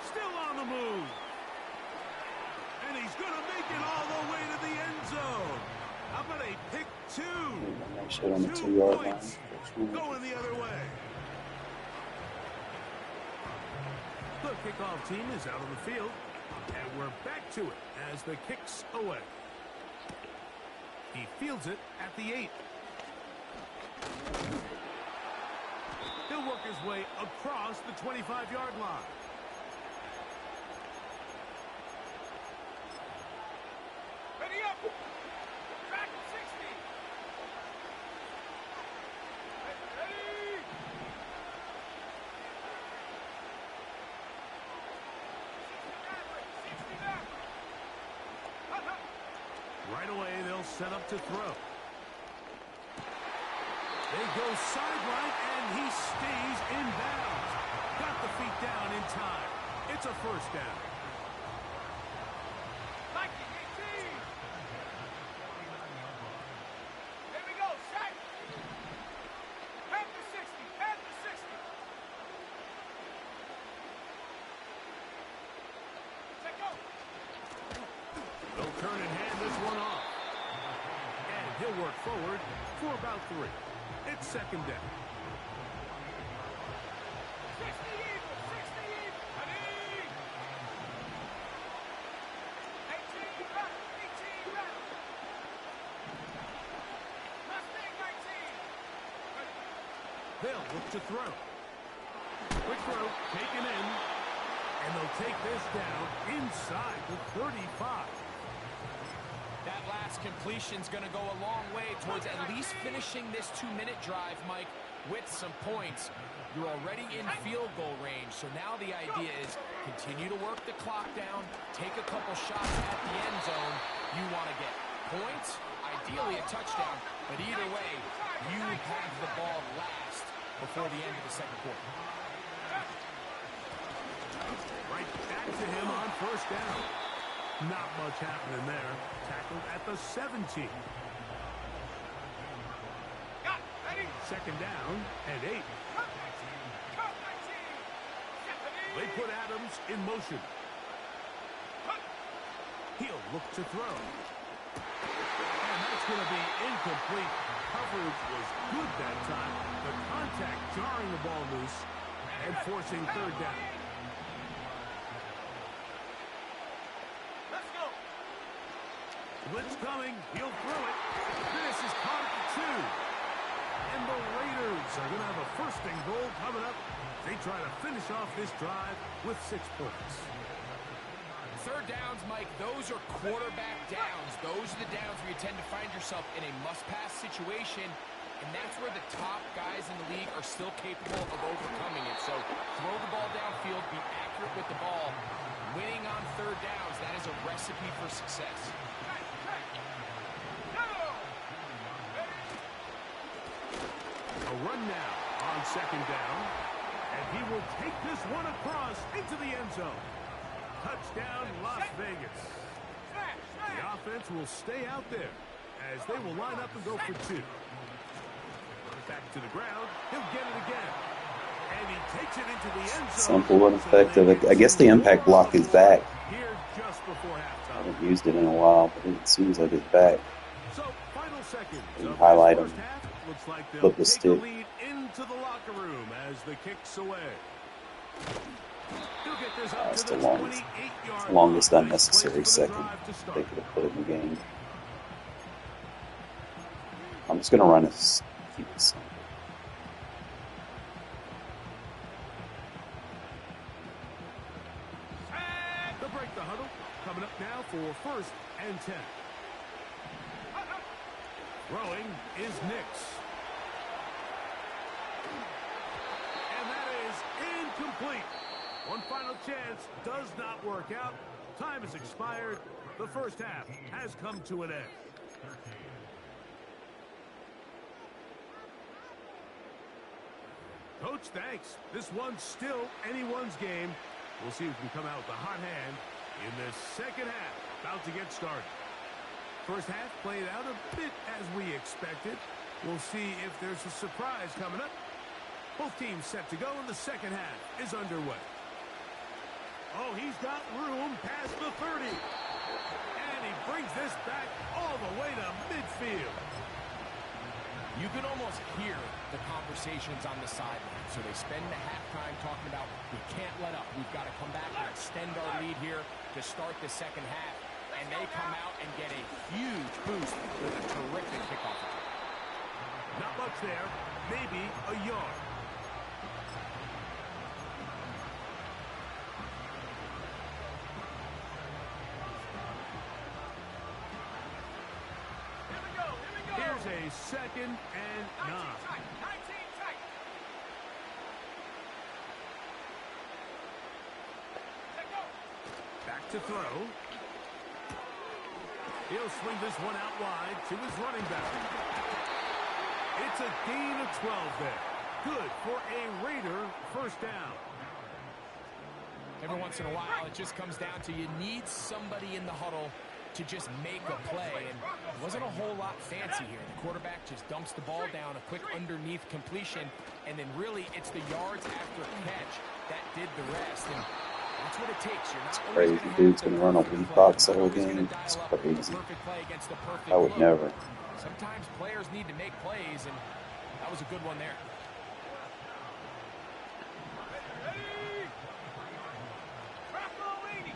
Still on the move. And he's going to make it all the way to the end zone. How about a pick 2? Nice shot on the 2 2-yard line. points. Going the other way. The kickoff team is out on the field. And we're back to it as the kick's away. He fields it at the 8. He'll work his way across the 25-yard line. Ready up. Track 60. Ready. 60 back. Right away, they'll set up to throw. They go sideline, and he stays in bounds. Got the feet down in time. It's a 1st down. Mikey, 18. Here we go. Sack. Head to 60. Head to 60. Let go. They'll turn and hand this one off. And he'll work forward for about 3. It's 2nd down. 60 Eagles. 60 Eagles. Ready. 18 back. 18 back. Mustang 19. They'll look to throw. Quick throw, taken in. And they'll take this down inside the 35. That last completion's going to go a long way towards at least finishing this 2-minute drive, Mike, with some points. You're already in field goal range, so now the idea is continue to work the clock down, take a couple shots at the end zone. You want to get points, ideally a touchdown, but either way, you have the ball last before the end of the 2nd quarter. Right back to him on 1st down. Not much happening there. Tackled at the 17. Got it. Ready? Second down and 8. Cut 19. Cut 19. Stephanie. They put Adams in motion. Cut. He'll look to throw. And that's going to be incomplete. Coverage was good that time. The contact jarring the ball loose and forcing third down. Let's go. Blitz coming. He'll throw it. This is caught at 2. And the Raiders are going to have a first and goal coming up. They try to finish off this drive with 6 points. Third downs, Mike, those are quarterback downs. Those are the downs where you tend to find yourself in a must-pass situation, and that's where the top guys in the league are still capable of overcoming it. So throw the ball downfield, be accurate with the ball. Winning on third downs, that is a recipe for success. A run now on second down, and he will take this one across into the end zone. Touchdown, Las Vegas. The offense will stay out there as they will line up and go for 2. Back to the ground. He'll get it again. And he takes it into the end zone. Simple and effective. I guess the impact block is back. Here just before I halftime. haven't used it in a while, but it seems like it's back. So, final seconds. You of highlight this them. first half. Looks like they'll Flip the take stick. the lead into the locker room as the kick's away. He'll get this up That's to the the longest, 28-yard longest line. unnecessary Nice place for the second drive to start. they could have put in the game. I'm just gonna run it. Keep it simple. They'll break the huddle. Coming up now for first and 10. Throwing is Nix. And that is incomplete. One final chance does not work out. Time has expired. The first half has come to an end. Coach, thanks. This one's still anyone's game. We'll see who can come out with a hot hand in this second half. About to get started. First half played out a bit as we expected. We'll see if there's a surprise coming up. Both teams set to go, and the second half is underway. Oh, he's got room past the 30. And he brings this back all the way to midfield. You can almost hear the conversations on the sideline. So they spend the halftime talking about, we can't let up. We've got to come back and extend our lead here to start the second half. And they come out and get a huge boost with a terrific kickoff. Not much there. Maybe a yard. Here's a second and 9. 19 tight. Let go. Back to throw. He'll swing this one out wide to his running back. It's a gain of 12 there. Good for a Raider first down. Every once in a while, it just comes down to you need somebody in the huddle to just make a play. And it wasn't a whole lot fancy here. The quarterback just dumps the ball down, a quick underneath completion, and then really it's the yards after catch that did the rest. And that's what it takes. You're not always Crazy gonna dude's have gonna the run a perfect weak play. box You're the whole not always gonna game. dial It's up the crazy. perfect play against the perfect I would look. never. Sometimes players need to make plays, and that was a good one there. Ready. Broccolini.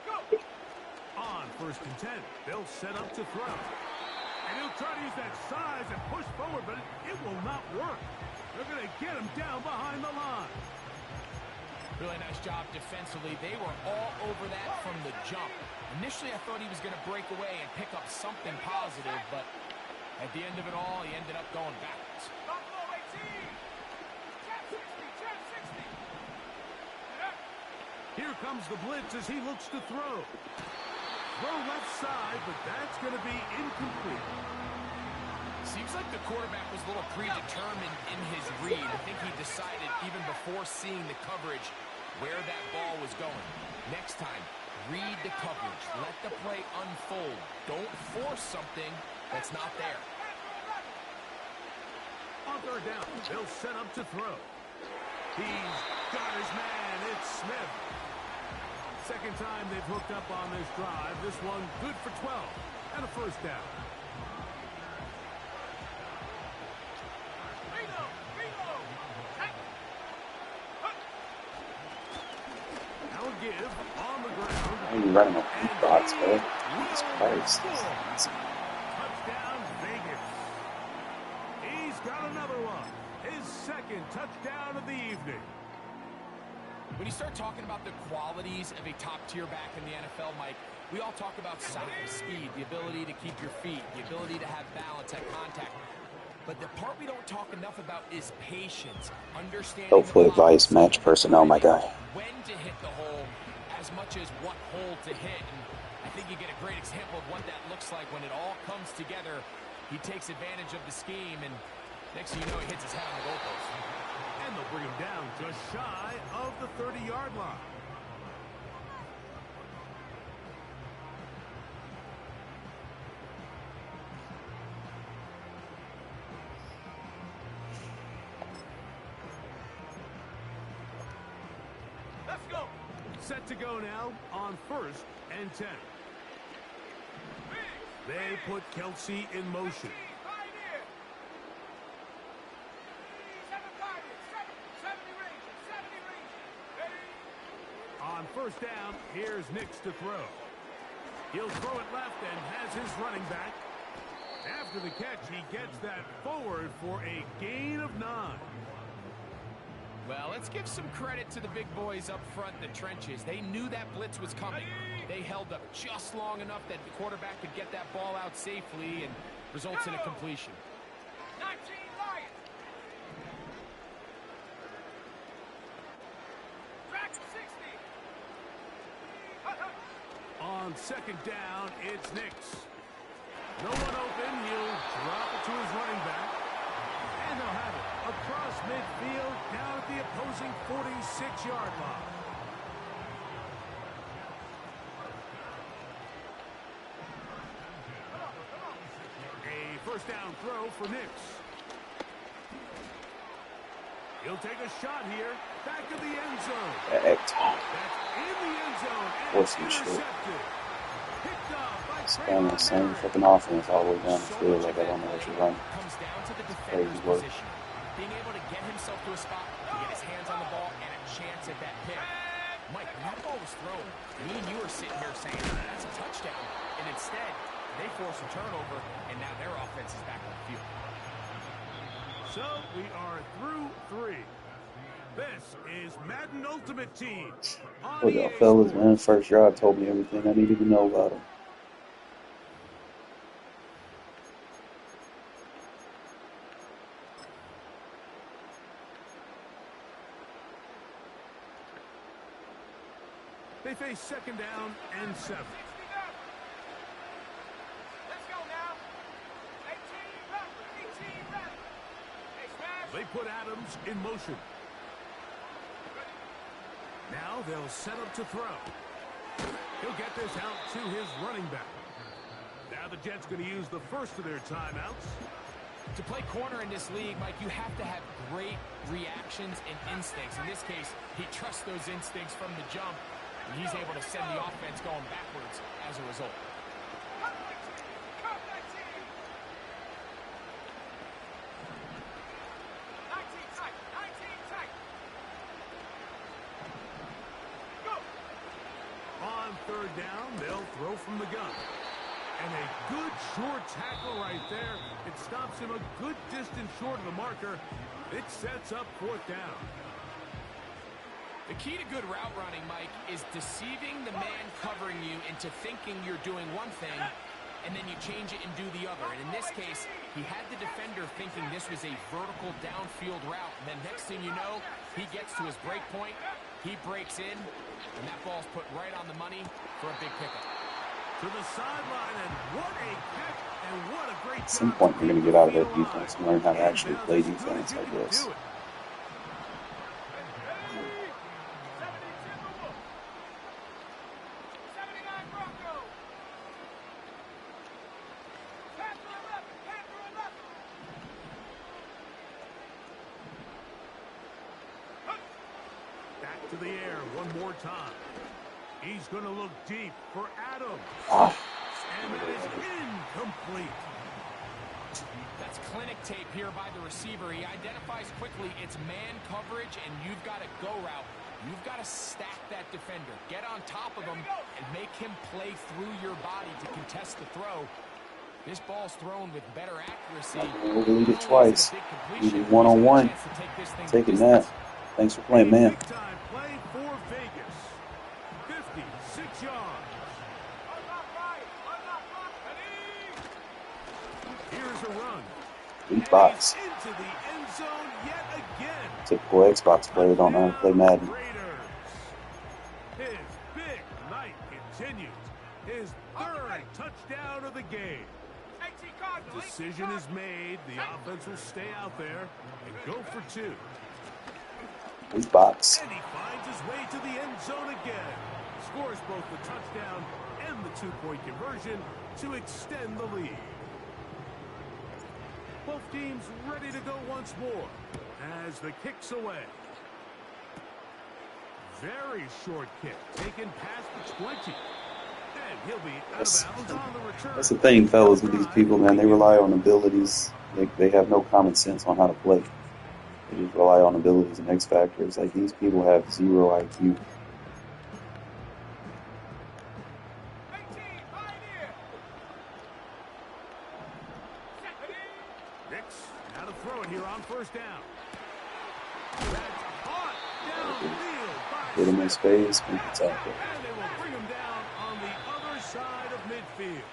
Go. On first and 10, they'll set up to throw. And he'll try to use that size and push forward, but it will not work. They're going to get him down behind the line. Really nice job defensively. They were all over that from the jump. Initially, I thought he was going to break away and pick up something positive, but at the end of it all, he ended up going backwards. Buffalo 18. Jab 60. Jab 60. Here comes the blitz as he looks to throw. Throw left side, but that's going to be incomplete. Seems like the quarterback was a little predetermined in his read. I think he decided even before seeing the coverage where that ball was going. Next time, read the coverage. Let the play unfold. Don't force something that's not there. On third down, they'll set up to throw. He's got his man. It's Smith. Second time they've hooked up on this drive. This one good for 12 and a first down. Now a give on the ground. Why are you running a beat box, bro? Jesus Christ. Touchdown, Vegas. He's got another one. His second touchdown of the evening. When you start talking about the qualities of a top-tier back in the NFL, Mike, we all talk about size, speed, the ability to keep your feet, the ability to have balance at contact. But the part we don't talk enough about is patience, understanding. Hopefully advice match personnel, my guy. When to hit the hole as much as what hole to hit. And I think you get a great example of what that looks like when it all comes together. He takes advantage of the scheme, and next thing you know, he hits his head on the goalpost. And they'll bring him down just shy of the 30-yard line. Let's go. Set to go now on 1st and 10. They put Kelsey in motion. On first down, here's Nix to throw. He'll throw it left and has his running back. After the catch, he gets that forward for a gain of 9. Well, let's give some credit to the big boys up front in the trenches. They knew that blitz was coming. They held up just long enough that the quarterback could get that ball out safely and results in a completion. 19 Lions. Back to 60. On second down, it's Nix. No one open. He'll drop it to his running back. And they'll have it across midfield down at the opposing 46-yard line. A first down throw for Nix. He'll take a shot here. Back of the end zone. That's That's in the end zone. And Force it's some shit. intercepted. Picked up by spamming the same Trayvon freaking offense all the way down the field. Like I don't know what you're running. Comes down to the Crazy defender's work. position. Being able to get himself to a spot, to get his hands on the ball, and a chance at that pick. Mike, when that ball was thrown, me and you were sitting here saying, that's a touchdown. And instead, they force a turnover, and now their offense is back on the field. So we are through 3. This is Madden Ultimate Team. On What's EA up, fellas, Sports. man? First drive told me everything I needed to know about him. They face second down and 7. Let's go now. 18 left. 18 left. Hey, smash. They put Adams in motion. Now they'll set up to throw. He'll get this out to his running back. Now the Jets going to use the first of their timeouts. To play corner in this league, Mike, you have to have great reactions and instincts. In this case, he trusts those instincts from the jump, and he's able to send the offense going backwards as a result. Cut 19. Cut 19. 19 tight. 19 tight. Go. On third down, they'll throw from the gun. And a good short tackle right there. It stops him a good distance short of the marker. It sets up fourth down. The key to good route running, Mike, is deceiving the man covering you into thinking you're doing one thing, and then you change it and do the other. And in this case, he had the defender thinking this was a vertical downfield route. And then next thing you know, he gets to his break point, he breaks in, and that ball's put right on the money for a big pickup. To the sideline, and what a catch, and what a great At some point, we're going to get out of that defense and learn how to actually play defense, I guess. the air one more time. He's going to look deep for Adams. Ah, And that is incomplete. That's clinic tape here by the receiver. He identifies quickly it's man coverage, and you've got a go route. You've got to stack that defender. Get on top of him and make him play through your body to contest the throw. This ball's thrown with better accuracy. overlead it twice. Even one-on-one. Taking that. Thanks for playing, man. Big time play for Vegas. 56 yards. Here's a run. Beat box. Into the end zone yet again. Typical Xbox player don't know how to play Madden. Raiders. His big night continues. His third touchdown of the game. Decision is made. The offense will stay out there and go for two. Beat box. And he finds his way to the end zone again. Scores both the touchdown and the two-point conversion to extend the lead. Both teams ready to go once more as the kick's away. Very short kick, taken past the 20. And he'll be out of bounds on the return. That's the thing, fellas, with these people, man. They rely on abilities. They have no common sense on how to play. They just rely on abilities and X factors. Like, these people have zero IQ. Nix, now to throw it here on first down. That's caught downfield by Hit him in Smith. space, keep it out there. And they will bring him down on the other side of midfield.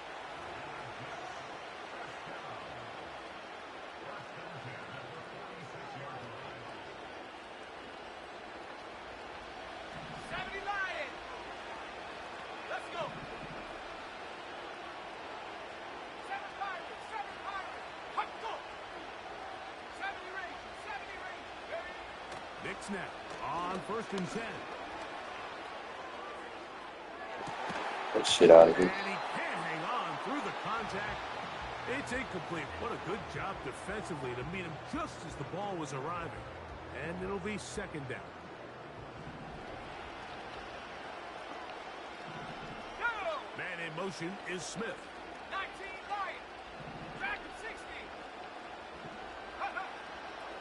Nix now on first and 10. That shit out of And here. he can't hang on through the contact. It's incomplete. What a good job defensively to meet him just as the ball was arriving. And it'll be second down. Man in motion is Smith. 19 Lion. Back at 60.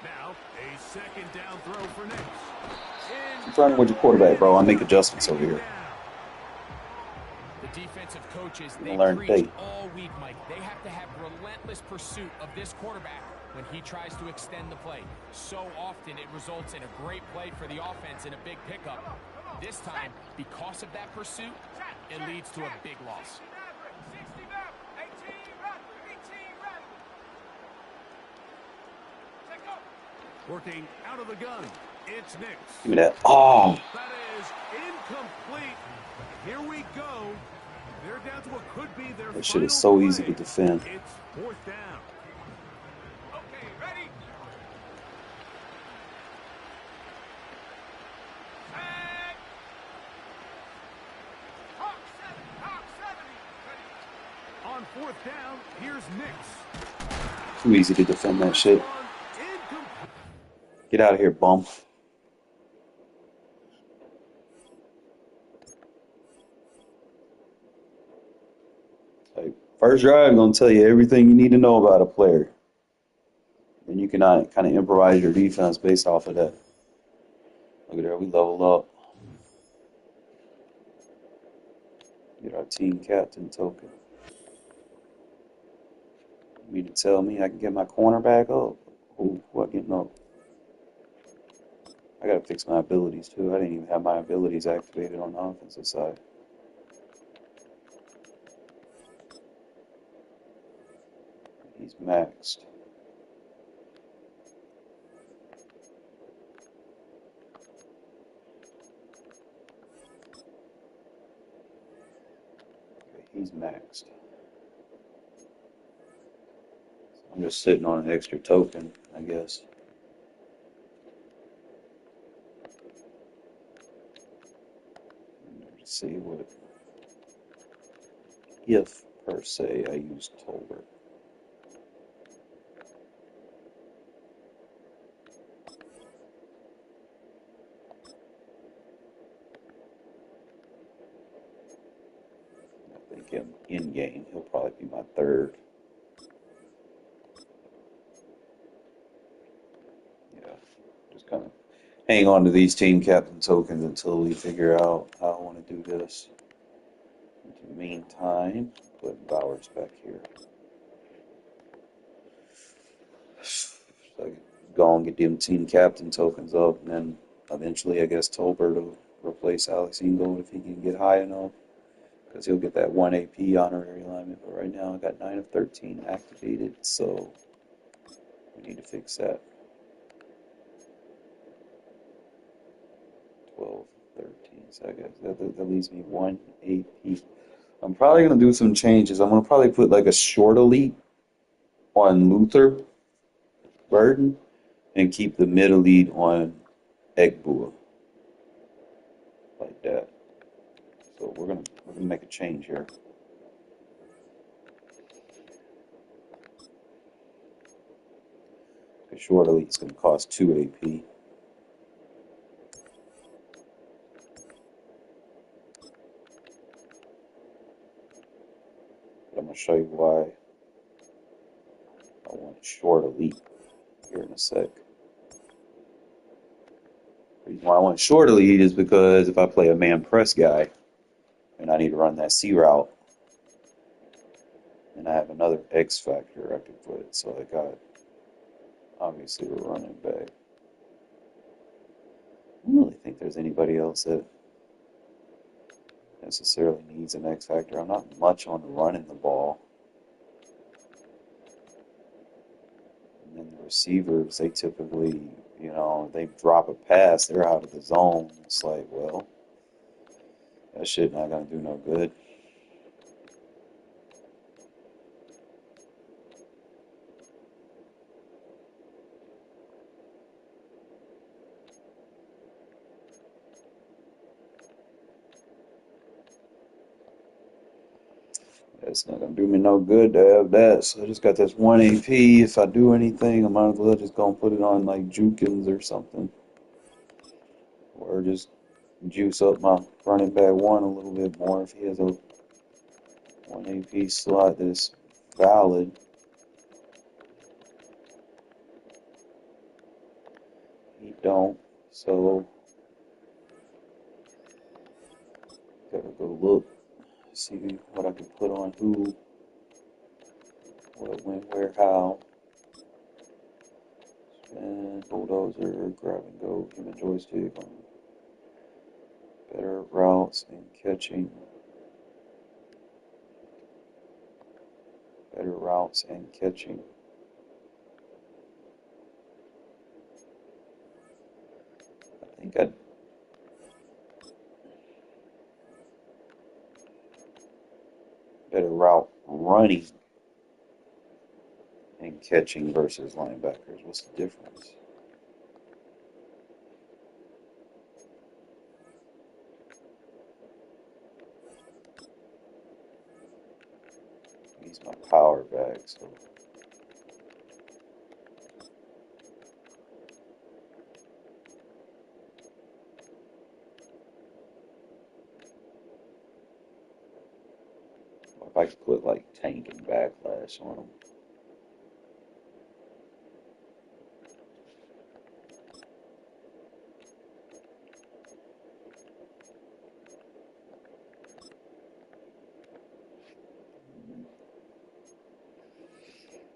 Now, a second down throw for Nix. Keep running with your quarterback, bro. I make adjustments over here. The defensive coaches, You they learn preach today. all week, Mike. They have to have relentless pursuit of this quarterback when he tries to extend the play. So often it results in a great play for the offense and a big pickup. This time, because of that pursuit, it leads to a big loss. 60 back. 18 run. 18 run. Check up. Working out of the gun. It's Nix. Give me that. Oh, That is incomplete. Here we go. They're down to what could be their that shit is final so easy play. to defend. It's fourth down. Okay, ready? And Hawk 70. Ready? On fourth down, here's Nix. Too easy to defend that shit. One incomplete. Get out of here, bum. Like, first drive, I'm gonna tell you everything you need to know about a player. And you can kind of improvise your defense based off of that. Look at there, we leveled up. Get our team captain token. You mean to tell me I can get my cornerback up? Ooh, what getting up? I gotta fix my abilities too. I didn't even have my abilities activated on the offensive side. He's maxed. Okay, he's maxed. I'm just sitting on an extra token, I guess. Let's see what if per se I use Tolbert. rank him in game. He'll probably be my third. Yeah, just kind of hang on to these team captain tokens until we figure out how I want to do this. In the meantime, put Bowers back here. So I can go and get them team captain tokens up, and then eventually, I guess, Tolbert will replace Alex Ingold if he can get high enough, because he'll get that 1 AP honorary alignment. But right now, I got 9 of 13 activated, so we need to fix that. 12, 13. So I guess that leaves me 1 AP. I'm probably going to do some changes. I'm going to probably put like a short elite on Luther Burden and keep the mid elite on Egbua. Like that. So we're gonna make a change here. The short elite is going to cost 2 AP. But I'm going to show you why I want short elite here in a sec. The reason why I want short elite is because if I play a man press guy and I need to run that C route, and I have another X factor I could put. So I got obviously we're running back. I don't really think there's anybody else that necessarily needs an X factor. I'm not much on running the ball. And then the receivers, they typically, they drop a pass, they're out of the zone. It's like, well, that shit not gonna do no good. It's not gonna do me no good to have that. So I just got this 1 AP. If I do anything, I might as well just go and put it on like Jukins or something. Or just juice up my running back 1 a little bit more if he has a 1 AP slot that's valid. He don't. So gotta go look, see what I can put on who, what, when, where, how. And bulldozer, grab and go, human joystick on better routes and catching. Better routes and catching. I think I'd better route running and catching versus linebackers. What's the difference? He's my power back, so if I could put like tank and backlash on him.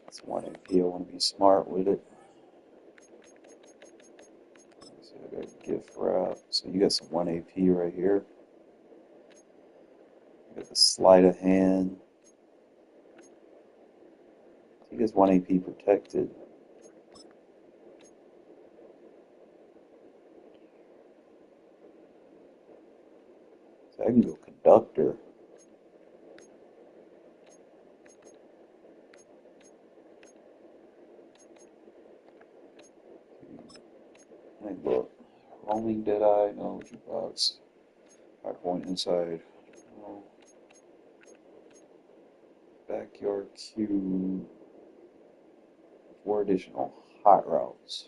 It's 1 AP. I want to be smart with it. So I got gift wrap. So you got some 1 AP right here. You got the sleight of hand. He gets 1 AP protected. So I can go conductor. Hey, look. Roaming Deadeye, no, jukebox. Hardpoint inside. No. Backyard queue. 4 additional hot routes.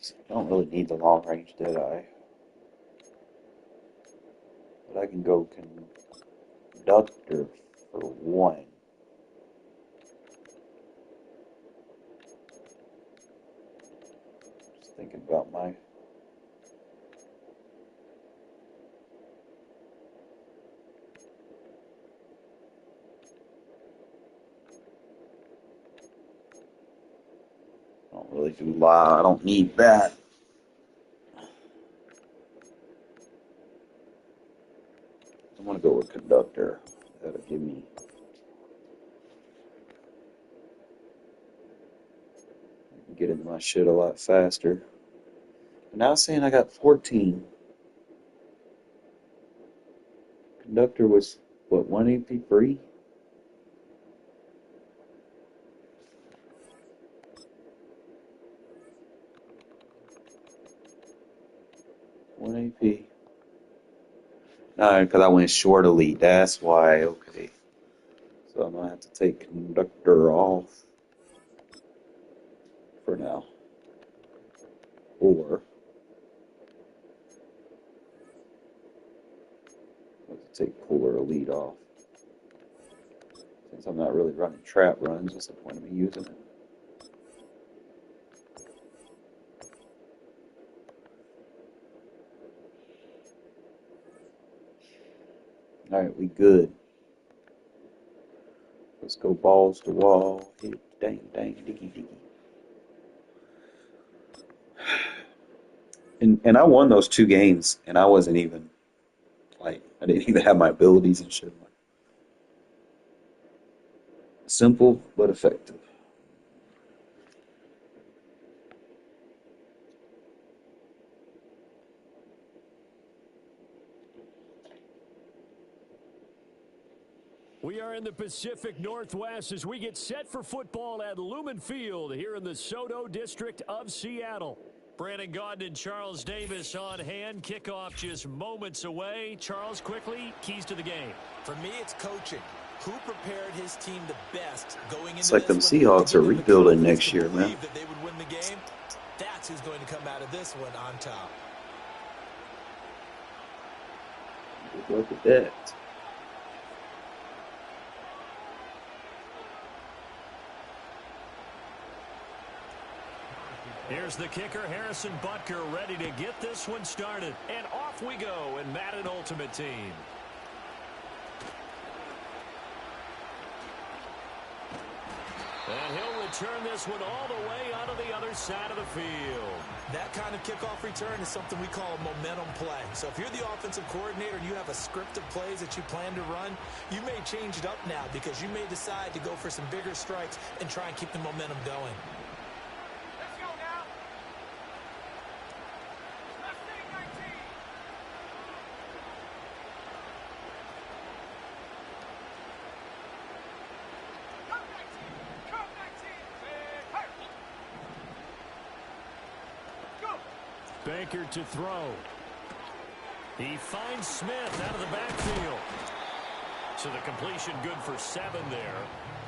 So I don't really need the long range Deadeye. I can go conductor for 1. Just thinking about my. I don't really do law. I don't need that. I want to go with conductor. That'll give me. Get into my shit a lot faster. But now saying I got 14. Conductor was, what, 1 AP free? One AP. No, because I went short elite. That's why. Okay. So I'm going to have to take conductor off for now. Or I have to take puller elite off. Since I'm not really running trap runs, what's the point of me using it? Alright, we good. Let's go balls to wall. Hit dang dang diggy diggy. And I won those 2 games, and I wasn't even like I didn't even have my abilities and shit. Simple but effective. We are in the Pacific Northwest as we get set for football at Lumen Field here in the Soto District of Seattle. Brandon Gaudin and Charles Davis on hand. Kickoff just moments away. Charles, quickly, keys to the game. For me, it's coaching. Who prepared his team the best going into It's like them this one Seahawks to are give them the rebuilding confidence next to year, man. believe that they would win the game? That's who's going to come out of this one on top. Look at that. Here's the kicker, Harrison Butker, ready to get this one started. And off we go in Madden Ultimate Team. And he'll return this one all the way out of the other side of the field. That kind of kickoff return is something we call a momentum play. So if you're the offensive coordinator and you have a script of plays that you plan to run, you may change it up now because you may decide to go for some bigger strikes and try and keep the momentum going. Let's go now. Let's take 19. Come 19. Come 19. Hey. Go. Baker to throw. He finds Smith out of the backfield. So the completion good for 7 there.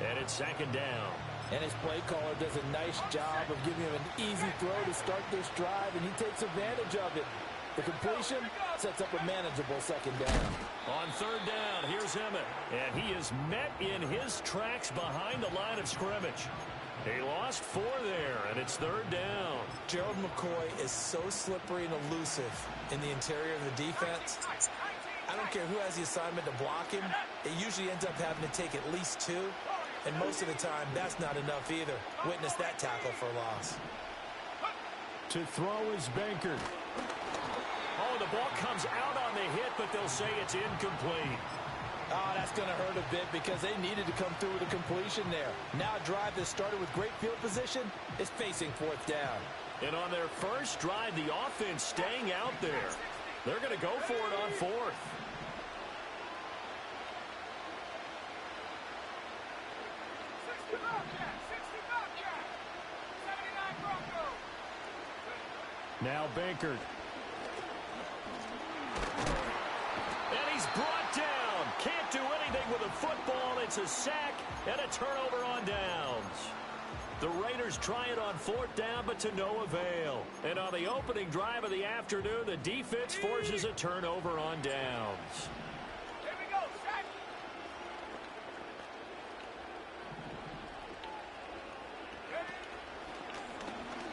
And it's 2nd down. And his play caller does a nice job of giving him an easy throw to start this drive, and he takes advantage of it. The completion sets up a manageable 2nd down. On 3rd down, here's Emmett. And he is met in his tracks behind the line of scrimmage. He lost 4 there, and it's 3rd down. Gerald McCoy is so slippery and elusive in the interior of the defense. I don't care who has the assignment to block him. It usually ends up having to take at least 2. And most of the time, that's not enough either. Witness that tackle for loss. To throw is Baker. Oh, the ball comes out on the hit, but they'll say it's incomplete. Oh, that's going to hurt a bit because they needed to come through with a completion there. Now a drive that started with great field position is facing 4th down. And on their first drive, the offense staying out there. They're going to go for it on 4th. Now Baker. And he's brought down. Can't do anything with a football. It's a sack and a turnover on downs. The Raiders try it on 4th down, but to no avail. And on the opening drive of the afternoon, the defense forces a turnover on downs. Here we go, set.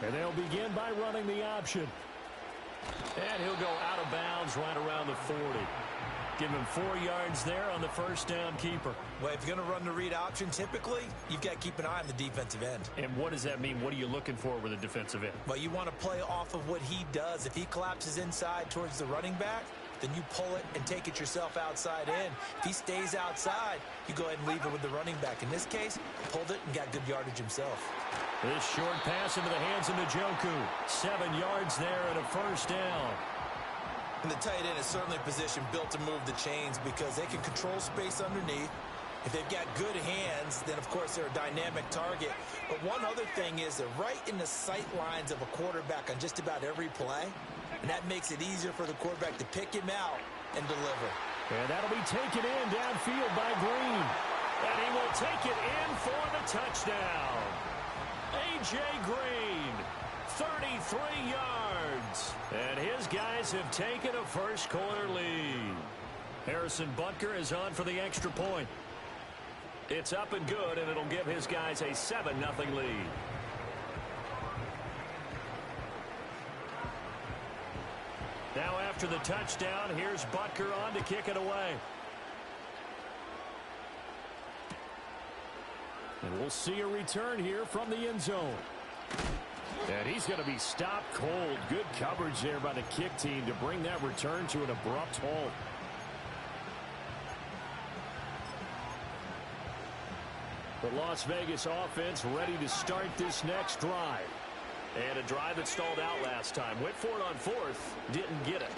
And they'll begin by running the option. And he'll go out of bounds right around the 40. Give him 4 yards there on the first down keeper. Well, if you're going to run the read option, typically, you've got to keep an eye on the defensive end. And what does that mean? What are you looking for with a defensive end? Well, you want to play off of what he does. If he collapses inside towards the running back, then you pull it and take it yourself outside in. If he stays outside, you go ahead and leave it with the running back. In this case, pulled it and got good yardage himself. This short pass into the hands of Njoku. 7 yards there and a first down. And the tight end is certainly positioned built to move the chains because they can control space underneath. If they've got good hands, then, of course, they're a dynamic target. But one other thing is they're right in the sight lines of a quarterback on just about every play. And that makes it easier for the quarterback to pick him out and deliver. And that'll be taken in downfield by Green. And he will take it in for the touchdown. A.J. Green, 33 yards. And his guys have taken a first-quarter lead. Harrison Butker is on for the extra point. It's up and good, and it'll give his guys a 7-0 lead. Now after the touchdown, here's Butker on to kick it away. And we'll see a return here from the end zone. And he's going to be stopped cold. Good coverage there by the kick team to bring that return to an abrupt halt. The Las Vegas offense ready to start this next drive. And a drive that stalled out last time. Went for it on 4th. Didn't get it.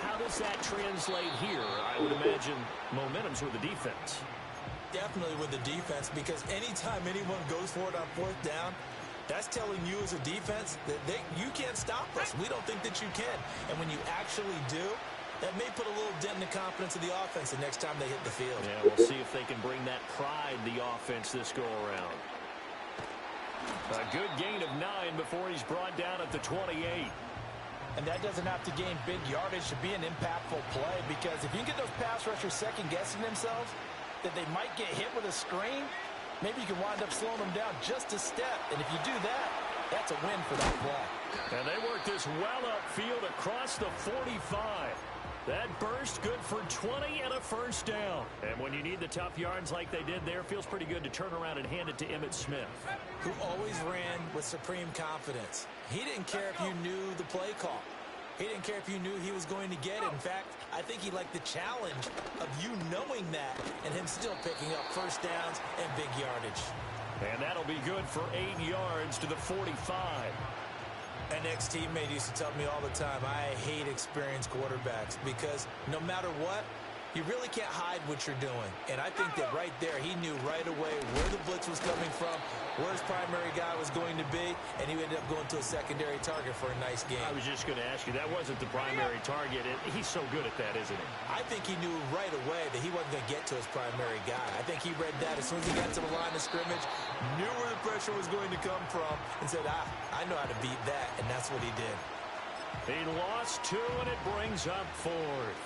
How does that translate here? I would imagine momentum's with the defense. Definitely with the defense, because anytime anyone goes for it on 4th down, that's telling you as a defense that you can't stop us. We don't think that you can. And when you actually do, that may put a little dent in the confidence of the offense the next time they hit the field. Yeah, we'll see if they can bring that pride, the offense, this go-around. A good gain of 9 before he's brought down at the 28. And that doesn't have to gain big yardage to be an impactful play, because if you can get those pass rushers second-guessing themselves that they might get hit with a screen, maybe you can wind up slowing them down just a step. And if you do that, that's a win for that play. And they work this well upfield across the 45. That burst good for 20 and a first down. And when you need the tough yards like they did there, feels pretty good to turn around and hand it to Emmitt Smith, who always ran with supreme confidence. He didn't care if you knew the play call. He didn't care if you knew he was going to get it. In fact, I think he liked the challenge of you knowing that and him still picking up first downs and big yardage. And that'll be good for 8 yards to the 45. An ex-teammate used to tell me all the time, I hate experienced quarterbacks because no matter what, you really can't hide what you're doing. And I think that right there, he knew right away where the blitz was coming from, where his primary guy was going to be, and he ended up going to a secondary target for a nice game. I was just going to ask you, that wasn't the primary target. He's so good at that, isn't he? I think he knew right away that he wasn't going to get to his primary guy. I think he read that as soon as he got to the line of scrimmage, knew where the pressure was going to come from, and said, I know how to beat that, and that's what he did. He lost 2, and it brings up 4th.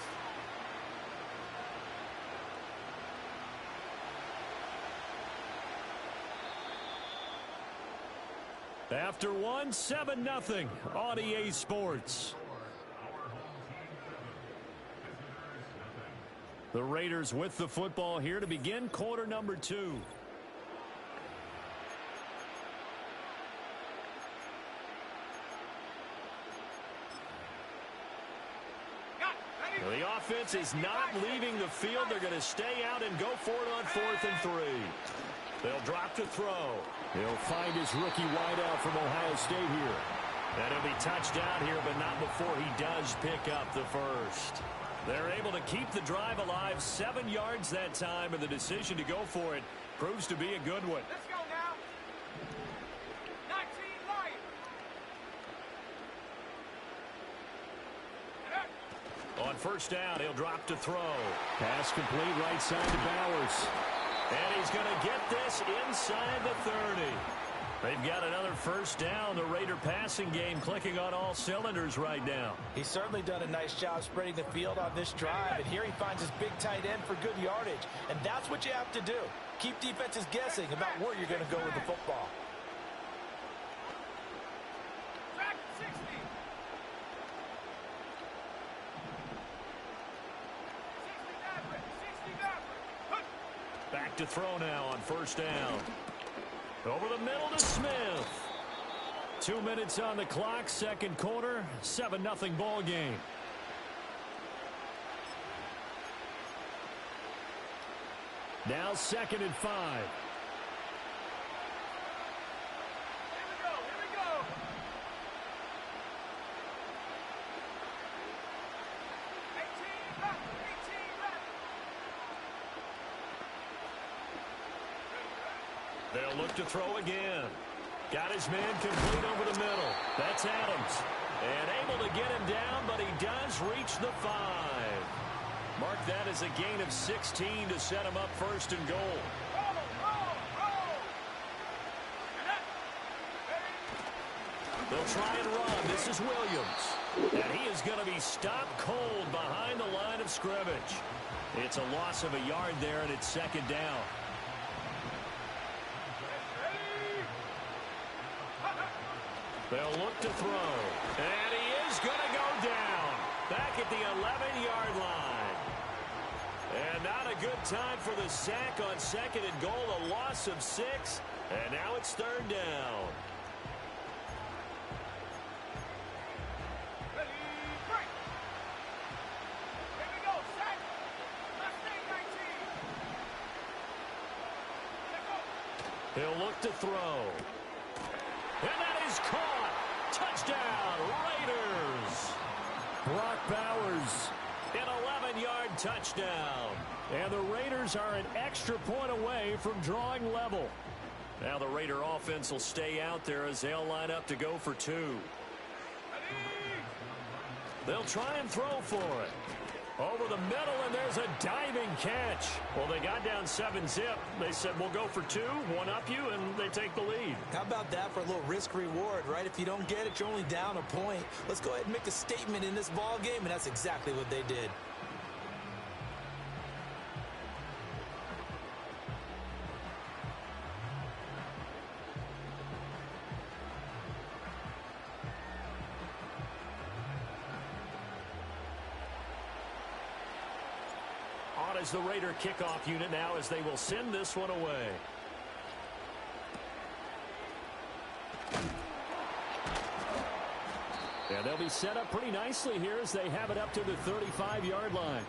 After 1, 7-0 on EA Sports. The Raiders with the football here to begin quarter number 2. The offense is not leaving the field. They're going to stay out and go for it on 4th and 3. They'll drop to throw. He'll find his rookie wideout from Ohio State here. And he'll be touchdown here, but not before he does pick up the first. They're able to keep the drive alive, 7 yards that time, and the decision to go for it proves to be a good one. Let's go now. 19 Lions. On first down, he'll drop to throw. Pass complete right side to Bowers. And he's going to get this inside the 30. They've got another first down. The Raider passing game clicking on all cylinders right now. He's certainly done a nice job spreading the field on this drive, and here he finds his big tight end for good yardage. And that's what you have to do. Keep defenses guessing about where you're going to go with the football. Track 60. 60 Maverick. Back to throw now on first down. Over the middle to Smith. 2 minutes on the clock, second quarter, 7-0 ball game. Now 2nd and 5. Here we go. 18 left. They'll look to throw again. Got his man complete over the middle. That's Adams. And able to get him down, but he does reach the 5. Mark that as a gain of 16 to set him up first and goal. They'll try and run. This is Williams. And he is going to be stopped cold behind the line of scrimmage. It's a loss of a yard there, and it's 2nd down. They'll look to throw. And he is going to go down. Back at the 11-yard line. And not a good time for the sack on 2nd and goal. A loss of 6. And now it's 3rd down. He'll look to throw. And that is caught. Touchdown, Raiders. Brock Bowers, an 11-yard touchdown. And the Raiders are an extra point away from drawing level. Now the Raider offense will stay out there as they'll line up to go for 2. They'll try and throw for it. Over the middle, and there's a diving catch. Well, they got down 7-zip. They said, we'll go for 2, one up you, and they take the lead. How about that for a little risk-reward, right? If you don't get it, you're only down a point. Let's go ahead and make a statement in this ball game, and that's exactly what they did. As the Raider kickoff unit now as they will send this one away. Yeah, they'll be set up pretty nicely here as they have it up to the 35-yard line.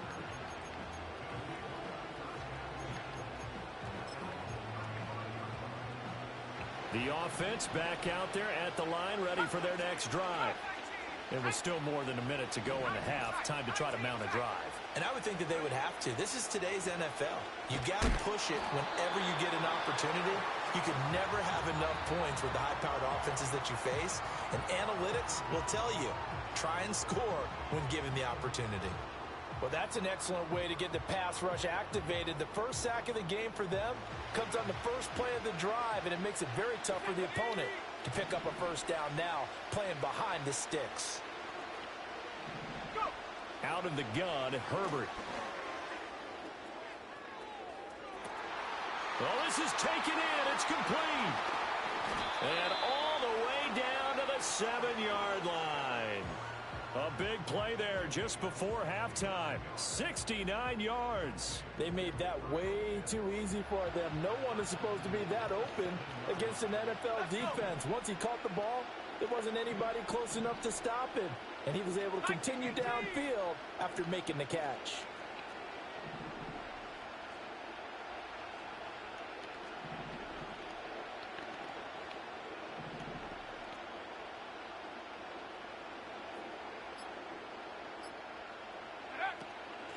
The offense back out there at the line, ready for their next drive. It was still more than a minute to go in the half. Time to try to mount a drive. And I would think that they would have to. This is today's NFL. You got to push it whenever you get an opportunity. You can never have enough points with the high-powered offenses that you face. And analytics will tell you, try and score when given the opportunity. Well, that's an excellent way to get the pass rush activated. The first sack of the game for them comes on the first play of the drive, and it makes it very tough for the opponent to pick up a first down now, playing behind the sticks. Out of the gun, Herbert. Well, this is taken in. It's complete. And all the way down to the 7-yard line. A big play there just before halftime. 69 yards. They made that way too easy for them. No one is supposed to be that open against an NFL defense. Once he caught the ball, there wasn't anybody close enough to stop him. And he was able to continue downfield after making the catch.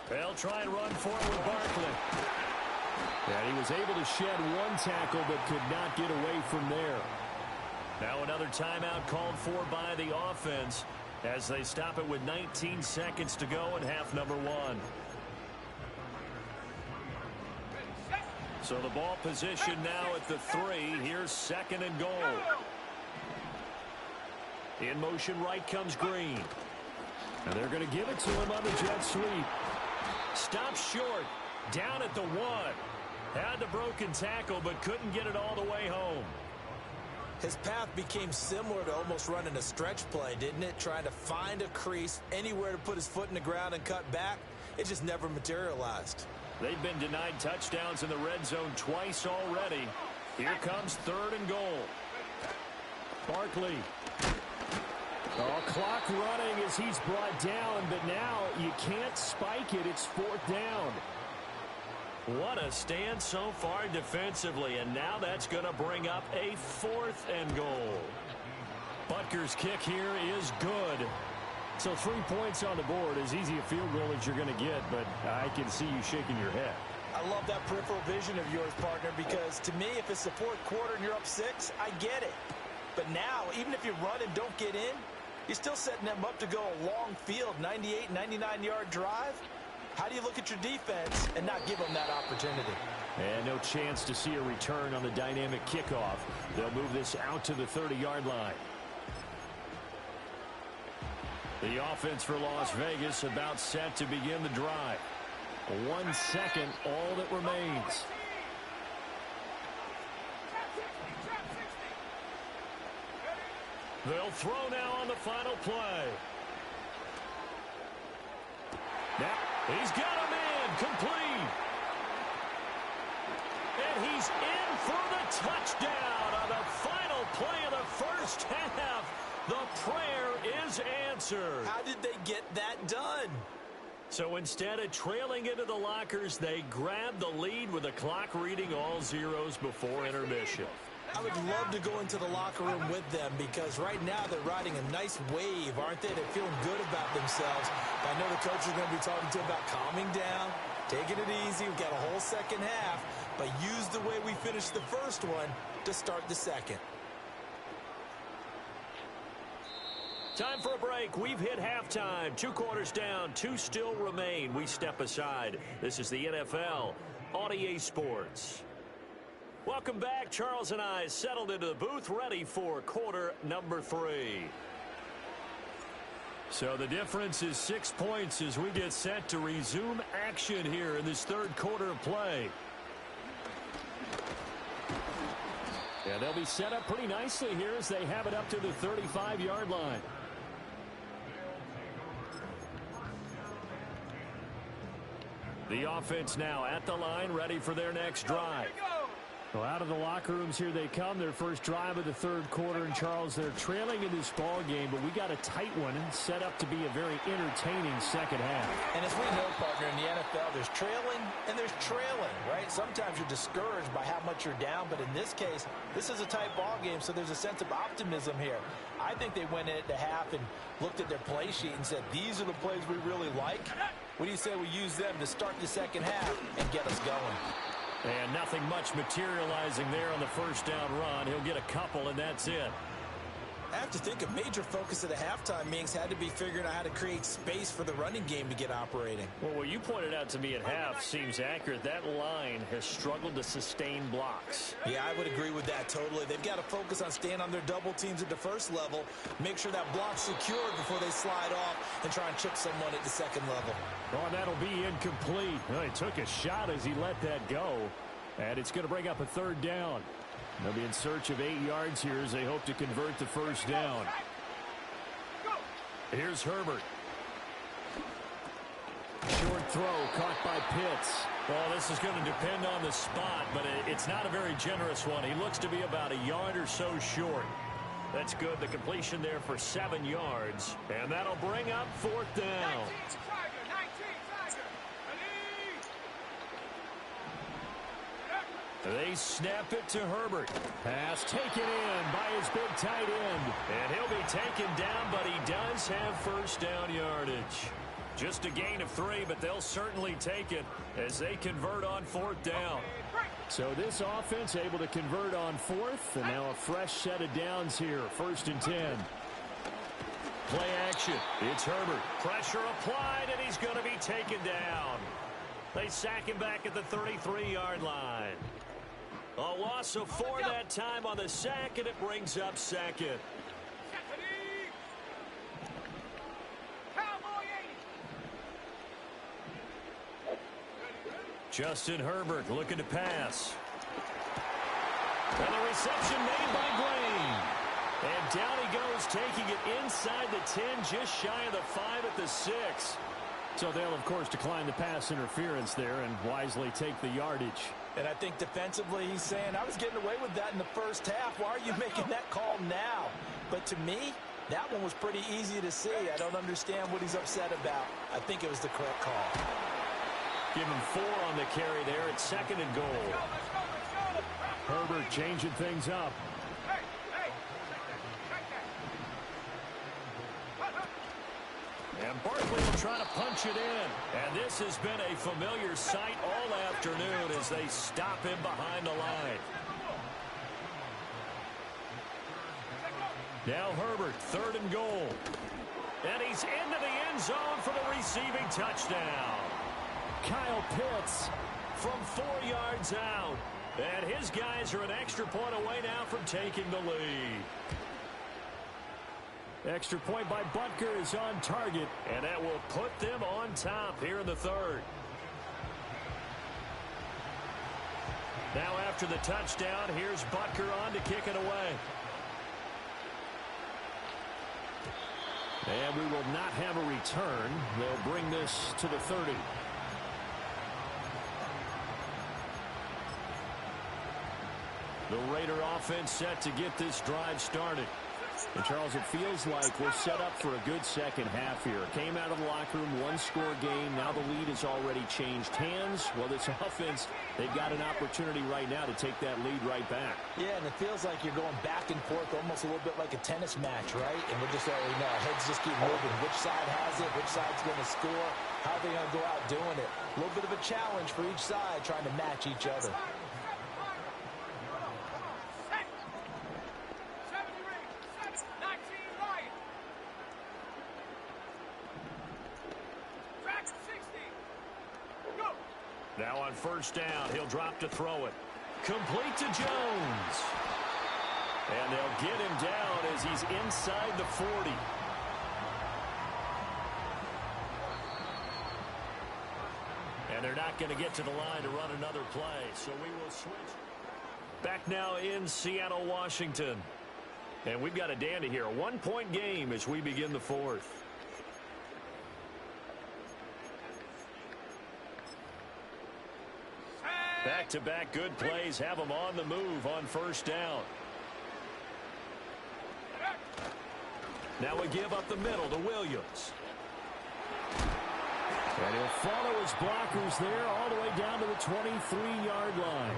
They'll try and run forward with Barkley. And he was able to shed one tackle but could not get away from there. Now another timeout called for by the offense as they stop it with 19 seconds to go in half number 1. So the ball position now at the 3. Here's 2nd and goal. In motion right comes Green. And they're going to give it to him on the jet sweep. Stops short. Down at the 1. Had the broken tackle, but couldn't get it all the way home. His path became similar to almost running a stretch play, didn't it? Trying to find a crease, anywhere to put his foot in the ground and cut back. It just never materialized. They've been denied touchdowns in the red zone twice already. Here comes 3rd and goal. Barkley. Oh, clock running as he's brought down, but now you can't spike it. It's 4th down. What a stand so far defensively, and now that's going to bring up a 4th and goal. Butker's kick here is good. So 3 points on the board, as easy a field goal as you're going to get, but I can see you shaking your head. I love that peripheral vision of yours, partner, because to me, if it's the 4th quarter and you're up 6, I get it. But now, even if you run and don't get in, you're still setting them up to go a long field, 98, 99-yard drive. How do you look at your defense and not give them that opportunity? And no chance to see a return on the dynamic kickoff. They'll move this out to the 30-yard line. The offense for Las Vegas about set to begin the drive. 1 second, all that remains. They'll throw now on the final play. Now, he's got him in, complete. And he's in for the touchdown on the final play of the first half. The prayer is answered. How did they get that done? So instead of trailing into the lockers, they grabbed the lead with the clock reading all zeros before intermission. I would love to go into the locker room with them because right now they're riding a nice wave, aren't they? They're feeling good about themselves. I know the coach is going to be talking to them about calming down, taking it easy. We've got a whole second half, but use the way we finished the first one to start the second. Time for a break. We've hit halftime. 2 quarters down. 2 still remain. We step aside. This is the NFL on EA Sports. Welcome back. Charles and I settled into the booth, ready for quarter number 3. So the difference is 6 points as we get set to resume action here in this 3rd quarter of play. Yeah, they'll be set up pretty nicely here as they have it up to the 35-yard line. The offense now at the line, ready for their next drive. Well, out of the locker rooms here they come. Their first drive of the 3rd quarter. And, Charles, they're trailing in this ball game, but we got a tight one set up to be a very entertaining second half. And as we know, partner, in the NFL, there's trailing and there's trailing, right? Sometimes you're discouraged by how much you're down, but in this case, this is a tight ball game, so there's a sense of optimism here. I think they went in at the half and looked at their play sheet and said, these are the plays we really like. What do you say we use them to start the second half and get us going? And nothing much materializing there on the first down run. He'll get a couple, and that's it. I have to think a major focus of the halftime meetings had to be figuring out how to create space for the running game to get operating. Well, what you pointed out to me at half seems accurate. That line has struggled to sustain blocks. Yeah, I would agree with that totally. They've got to focus on staying on their double teams at the first level, make sure that block's secured before they slide off and try and chip someone at the second level. Oh, and that'll be incomplete. Well, he took a shot as he let that go, and it's going to bring up a 3rd down. They'll be in search of 8 yards here as they hope to convert the first down. Here's Herbert. Short throw caught by Pitts. Well, this is going to depend on the spot, but it's not a very generous one. He looks to be about a yard or so short. That's good. The completion there for 7 yards, and that'll bring up 4th down. They snap it to Herbert. Pass taken in by his big tight end. And he'll be taken down, but he does have first down yardage. Just a gain of 3, but they'll certainly take it as they convert on 4th down. So this offense able to convert on 4th, and now a fresh set of downs here. 1st and 10. Play action. It's Herbert. Pressure applied, and he's going to be taken down. They sack him back at the 33-yard line. Loss of 4 that time on the sack, and it brings up second. Justin Herbert looking to pass. And the reception made by Green. And down he goes, taking it inside the 10, just shy of the 5 at the 6. So they'll, of course, decline the pass interference there and wisely take the yardage. And I think defensively he's saying, I was getting away with that in the first half. Why are you making that call now? But to me, that one was pretty easy to see. I don't understand what he's upset about. I think it was the correct call. Give him 4 on the carry there. It's 2nd and goal. Herbert changing things up. And Barkley will try to punch it in. And this has been a familiar sight all afternoon as they stop him behind the line. Now Herbert, 3rd and goal. And he's into the end zone for the receiving touchdown. Kyle Pitts from 4 yards out. And his guys are an extra point away now from taking the lead. Extra point by Butker is on target. And that will put them on top here in the 3rd. Now after the touchdown, here's Butker on to kick it away. And we will not have a return. They'll bring this to the 30. The Raider offense set to get this drive started. And, Charles, it feels like we're set up for a good second half here. Came out of the locker room, 1-score game. Now the lead has already changed hands. Well, this offense, they've got an opportunity right now to take that lead right back. Yeah, and it feels like you're going back and forth almost a little bit like a tennis match, right? And we're just already know our heads just keep moving. Which side has it? Which side's going to score? How are they going to go out doing it? A little bit of a challenge for each side trying to match each other. Now on 1st down, he'll drop to throw it. Complete to Jones. And they'll get him down as he's inside the 40. And they're not going to get to the line to run another play, so we will switch. Back now in Seattle, Washington. And we've got a dandy here. A 1-point game as we begin the 4th. Back-to-back good plays have them on the move on 1st down. Now we give up the middle to Williams. And he'll follow his blockers there all the way down to the 23-yard line.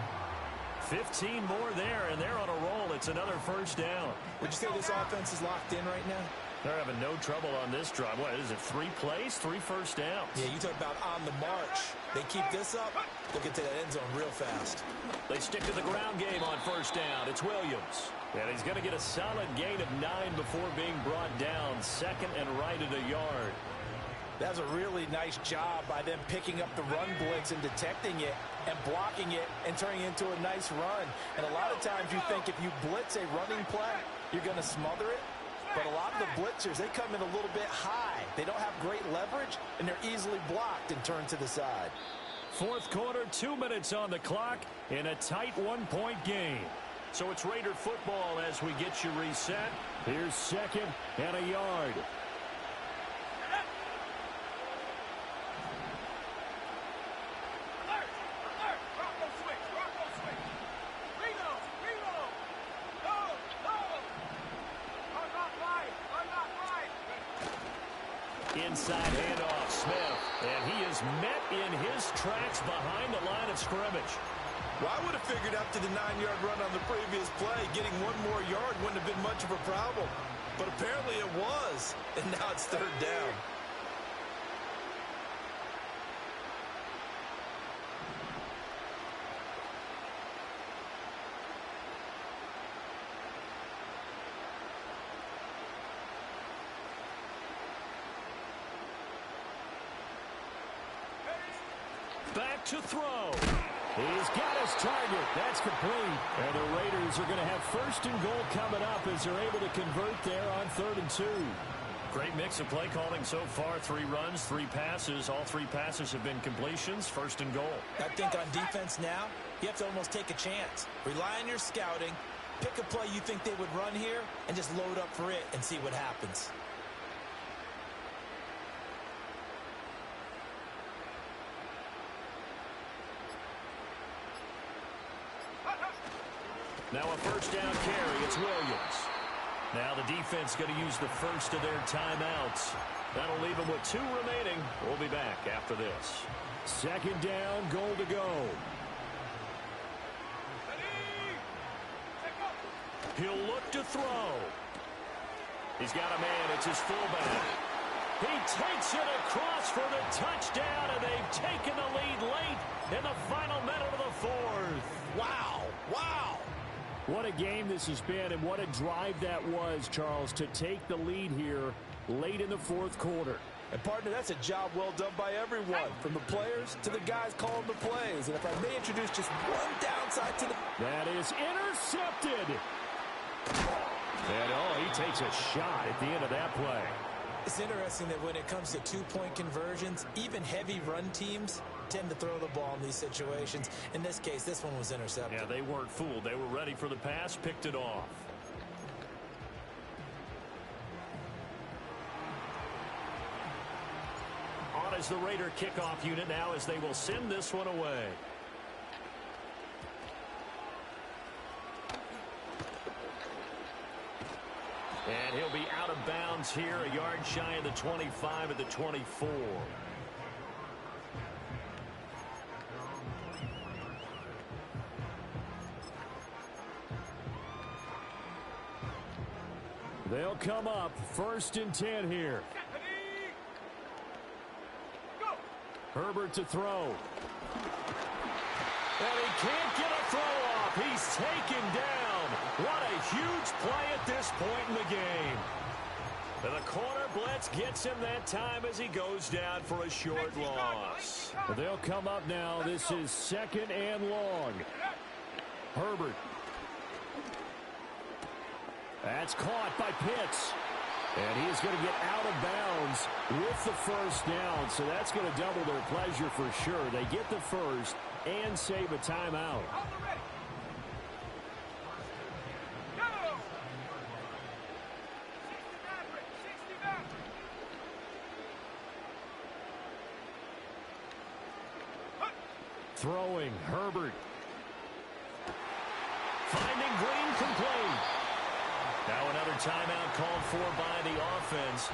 15 more there, and they're on a roll. It's another 1st down. Would you say this offense is locked in right now? They're having no trouble on this drive. What is it, 3 plays, 3 1st downs? Yeah, you talk about on the march. They keep this up, they'll get to that end zone real fast. They stick to the ground game on 1st down. It's Williams. And he's going to get a solid gain of 9 before being brought down. 2nd and right at a yard. That's a really nice job by them picking up the run blitz and detecting it and blocking it and turning it into a nice run. And a lot of times you think if you blitz a running play, you're going to smother it. But a lot of the blitzers, they come in a little bit high. They don't have great leverage, and they're easily blocked and turned to the side. 4th quarter, 2 minutes on the clock in a tight 1-point game. So it's Raider football as we get you reset. Here's 2nd and a yard. Inside handoff, Smith, and he is met in his tracks behind the line of scrimmage. Well, I would have figured after the 9-yard run on the previous play, getting 1 more yard wouldn't have been much of a problem. But apparently it was, and now it's 3rd down. Back to throw. He's got his target. That's complete. And the Raiders are going to have first and goal coming up as they're able to convert there on 3rd and 2. Great mix of play calling so far. 3 runs, 3 passes. All 3 passes have been completions. 1st and goal. I think on defense now, you have to almost take a chance. Rely on your scouting. Pick a play you think they would run here and just load up for it and see what happens. Now a first down carry. It's Williams. Now the defense going to use the first of their timeouts. That'll leave them with 2 remaining. We'll be back after this. 2nd down, goal to go. He'll look to throw. He's got a man. It's his fullback. He takes it across for the touchdown, and they've taken the lead late in the final minute of the 4th. Wow. Wow. What a game this has been, and what a drive that was, Charles, to take the lead here late in the 4th quarter. And, partner, that's a job well done by everyone, from the players to the guys calling the plays. And if I may introduce just one downside to the... That is intercepted. And, he takes a shot at the end of that play. It's interesting that when it comes to 2-point conversions, even heavy run teams tend to throw the ball in these situations. In this case, this one was intercepted. Yeah, they weren't fooled. They were ready for the pass, picked it off. On as the Raider kickoff unit now as they will send this one away. And he'll be out of bounds here, a yard shy of the 25 at the 24. They'll come up 1st and 10 here. Herbert to throw. And he can't get a throw off. He's taken down. What a huge play at this point in the game. And the corner blitz gets him that time as he goes down for a short loss. They'll come up now. This is 2nd and long. Herbert. That's caught by Pitts. And he is going to get out of bounds with the first down. So that's going to double their pleasure for sure. They get the first and save a timeout. Throwing, Herbert. Finding Green complete. Now another timeout called for by the offense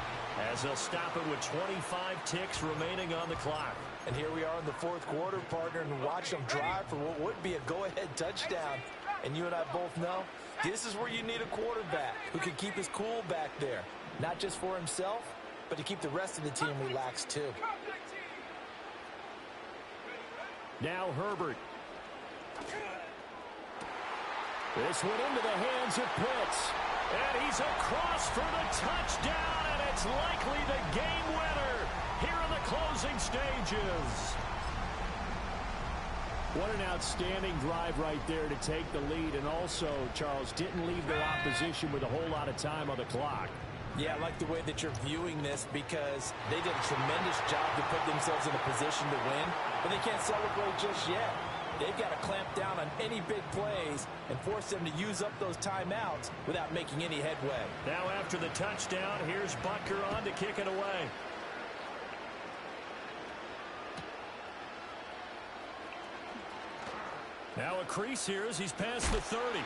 as they'll stop it with 25 ticks remaining on the clock. And here we are in the 4th quarter, partner, and watch them drive for what would be a go-ahead touchdown. And you and I both know this is where you need a quarterback who can keep his cool back there. Not just for himself, but to keep the rest of the team relaxed too. Now Herbert. This went into the hands of Pitts. And he's across for the touchdown, and it's likely the game winner here in the closing stages. What an outstanding drive right there to take the lead, and also, Charles, didn't leave their opposition with a whole lot of time on the clock. Yeah, I like the way that you're viewing this because they did a tremendous job to put themselves in a position to win, but they can't celebrate just yet. They've got to clamp down on any big plays and force them to use up those timeouts without making any headway. Now after the touchdown, here's Butker on to kick it away. Now a crease here as he's past the 30.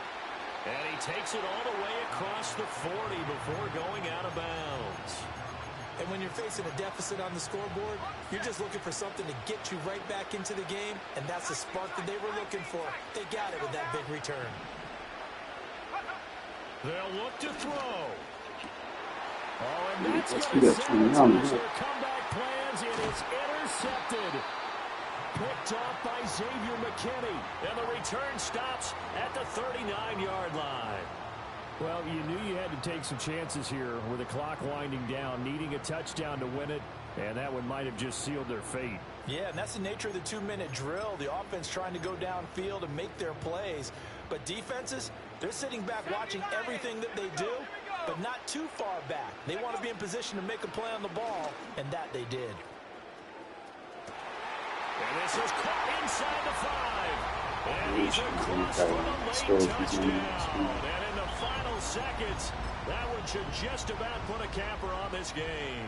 And he takes it all the way across the 40 before going out of bounds. And when you're facing a deficit on the scoreboard, you're just looking for something to get you right back into the game, and that's the spark that they were looking for. They got it with that big return. They'll look to throw. Oh, and that's Let's going do to that sabotage their comeback plans. It is intercepted. Picked off by Xavier McKinney. And the return stops at the 39-yard line. Well, you knew you had to take some chances here with the clock winding down, needing a touchdown to win it, and that one might have just sealed their fate. Yeah, and that's the nature of the 2-minute drill. The offense trying to go downfield and make their plays. But defenses, they're sitting back watching everything that they do, but not too far back. They want to be in position to make a play on the ball, and that they did. And this is caught inside the 5. And he's across for the late touchdown. And in the final seconds, that one should just about put a capper on this game.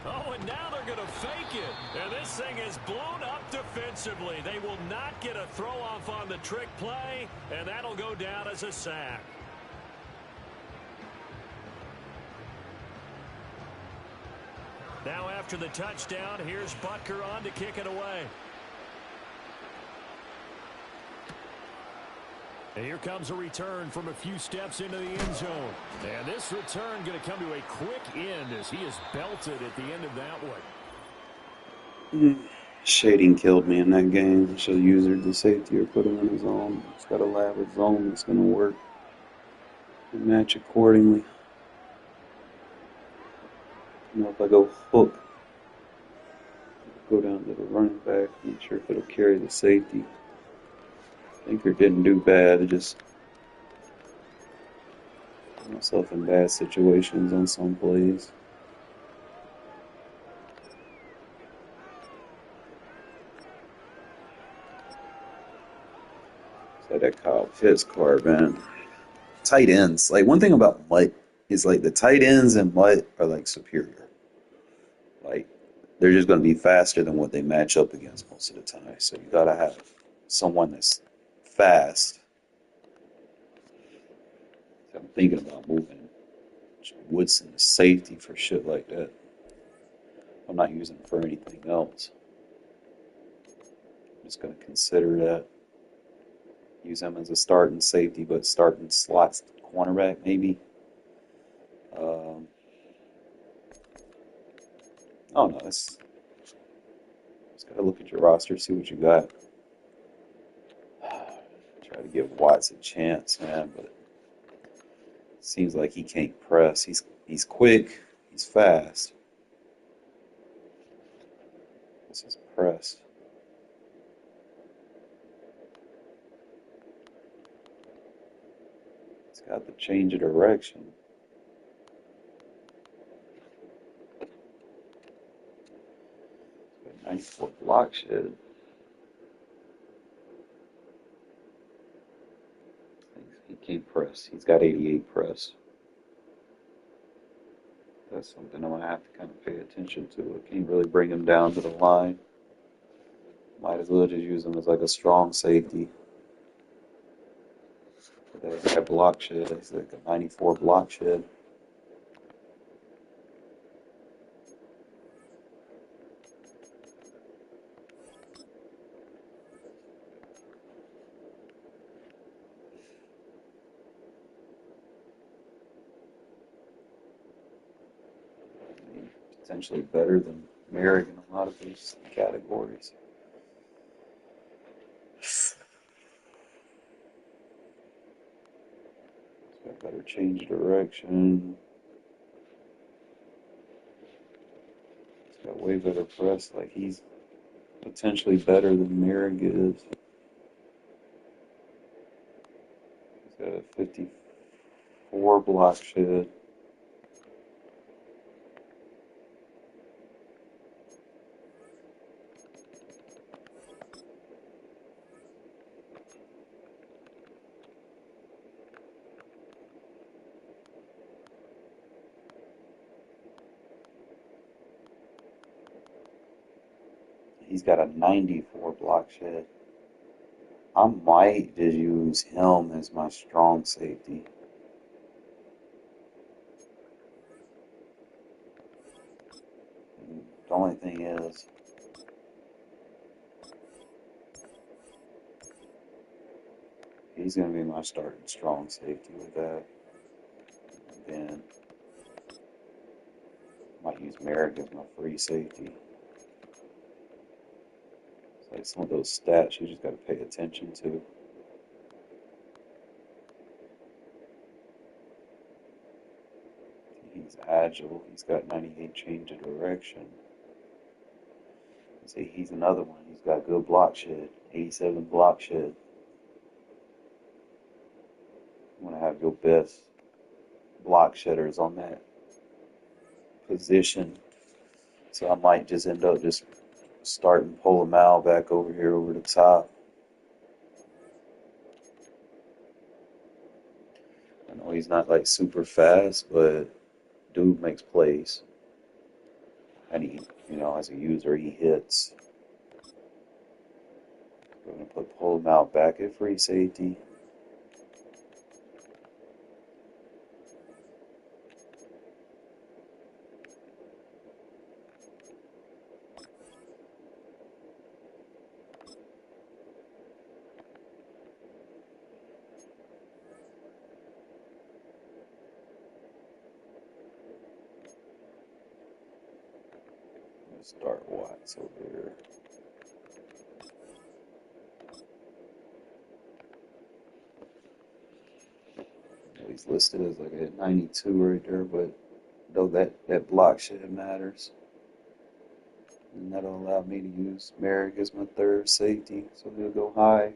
Oh, and now they're going to fake it. And this thing is blown up defensively. They will not get a throw-off on the trick play, and that'll go down as a sack. Now after the touchdown, here's Butker on to kick it away. And here comes a return from a few steps into the end zone. And this return going to come to a quick end as he is belted at the end of that one. Shading killed me in that game. Should have used the safety or put him in his own. He's got a elaborate zone that's going to work and match accordingly. You know, if I go hook, go down to the running back, not sure if it'll carry the safety. Thinker didn't do bad. It just put myself in bad situations on some plays. It's like that Kyle Pitts card, man. Tight ends. Like, one thing about Mutt is, like, the tight ends and Mutt are, like, superior. Like, they're just going to be faster than what they match up against most of the time. So you got to have someone that's fast. I'm thinking about moving Woodson to safety for shit like that. I'm not using him for anything else. I'm just going to consider that. Use him as a starting safety, but starting slots cornerback maybe. I don't know. Just got to look at your roster, see what you got. Try to give Watts a chance, man, but it seems like he can't press. He's quick. He's fast. This is press. He's got the change of direction. 94 block shed. He can't press. He's got 88 press. That's something I'm going to have to kind of pay attention to. I can't really bring him down to the line. Might as well just use him as like a strong safety. That block shed, it's like a 94 block shed. Potentially better than Merrick in a lot of these categories. Got better change direction. He's got way better press. Like, he's potentially better than Merrick is. He's got a 54 block shed. He's got a 94 block shed. I might just use him as my strong safety. The only thing is, he's going to be my starting strong safety with that. And then I might use Merrick as my free safety. It's like some of those stats you just got to pay attention to. He's agile. agile. He's got 98 change of direction. See, he's another one. He's got good block shed, 87 block shed. You want to have your best block shedders on that position. So I might just end up just starting pull him out back over here over the top. I know he's not like super fast, but dude makes plays. And he, as a user, he hits. We're going to pull him out back at free safety. Start Watts over here. He's listed as like a 92 right there, but though that block shed matters. And that'll allow me to use Merrick as my third safety, so he'll go high.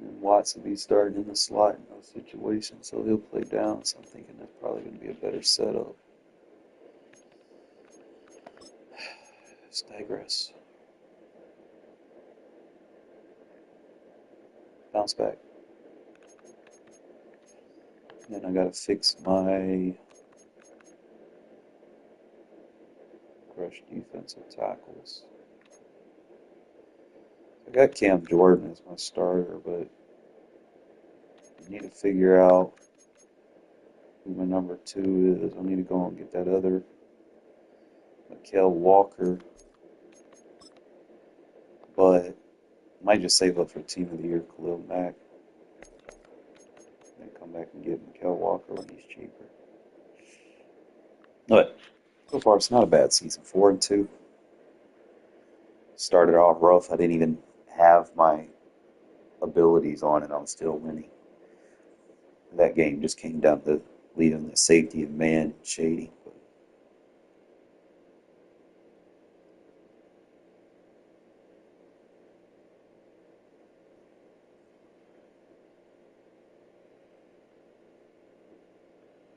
And Watts will be starting in the slot in those situations, so he'll play down. So I'm thinking that's probably going to be a better setup. Let's digress. Bounce back. Then I gotta fix my rush defensive tackles. I got Cam Jordan as my starter, but I need to figure out who my number 2 is. I need to go and get that other Mikael Walker, but I might just save up for Team of the Year Khalil Mack. Then come back and get Mikael Walker when he's cheaper. But so far, it's not a bad season. 4-2. Started off rough. I didn't even have my abilities on it. I was still winning. That game just came down to leaving the safety and man shady.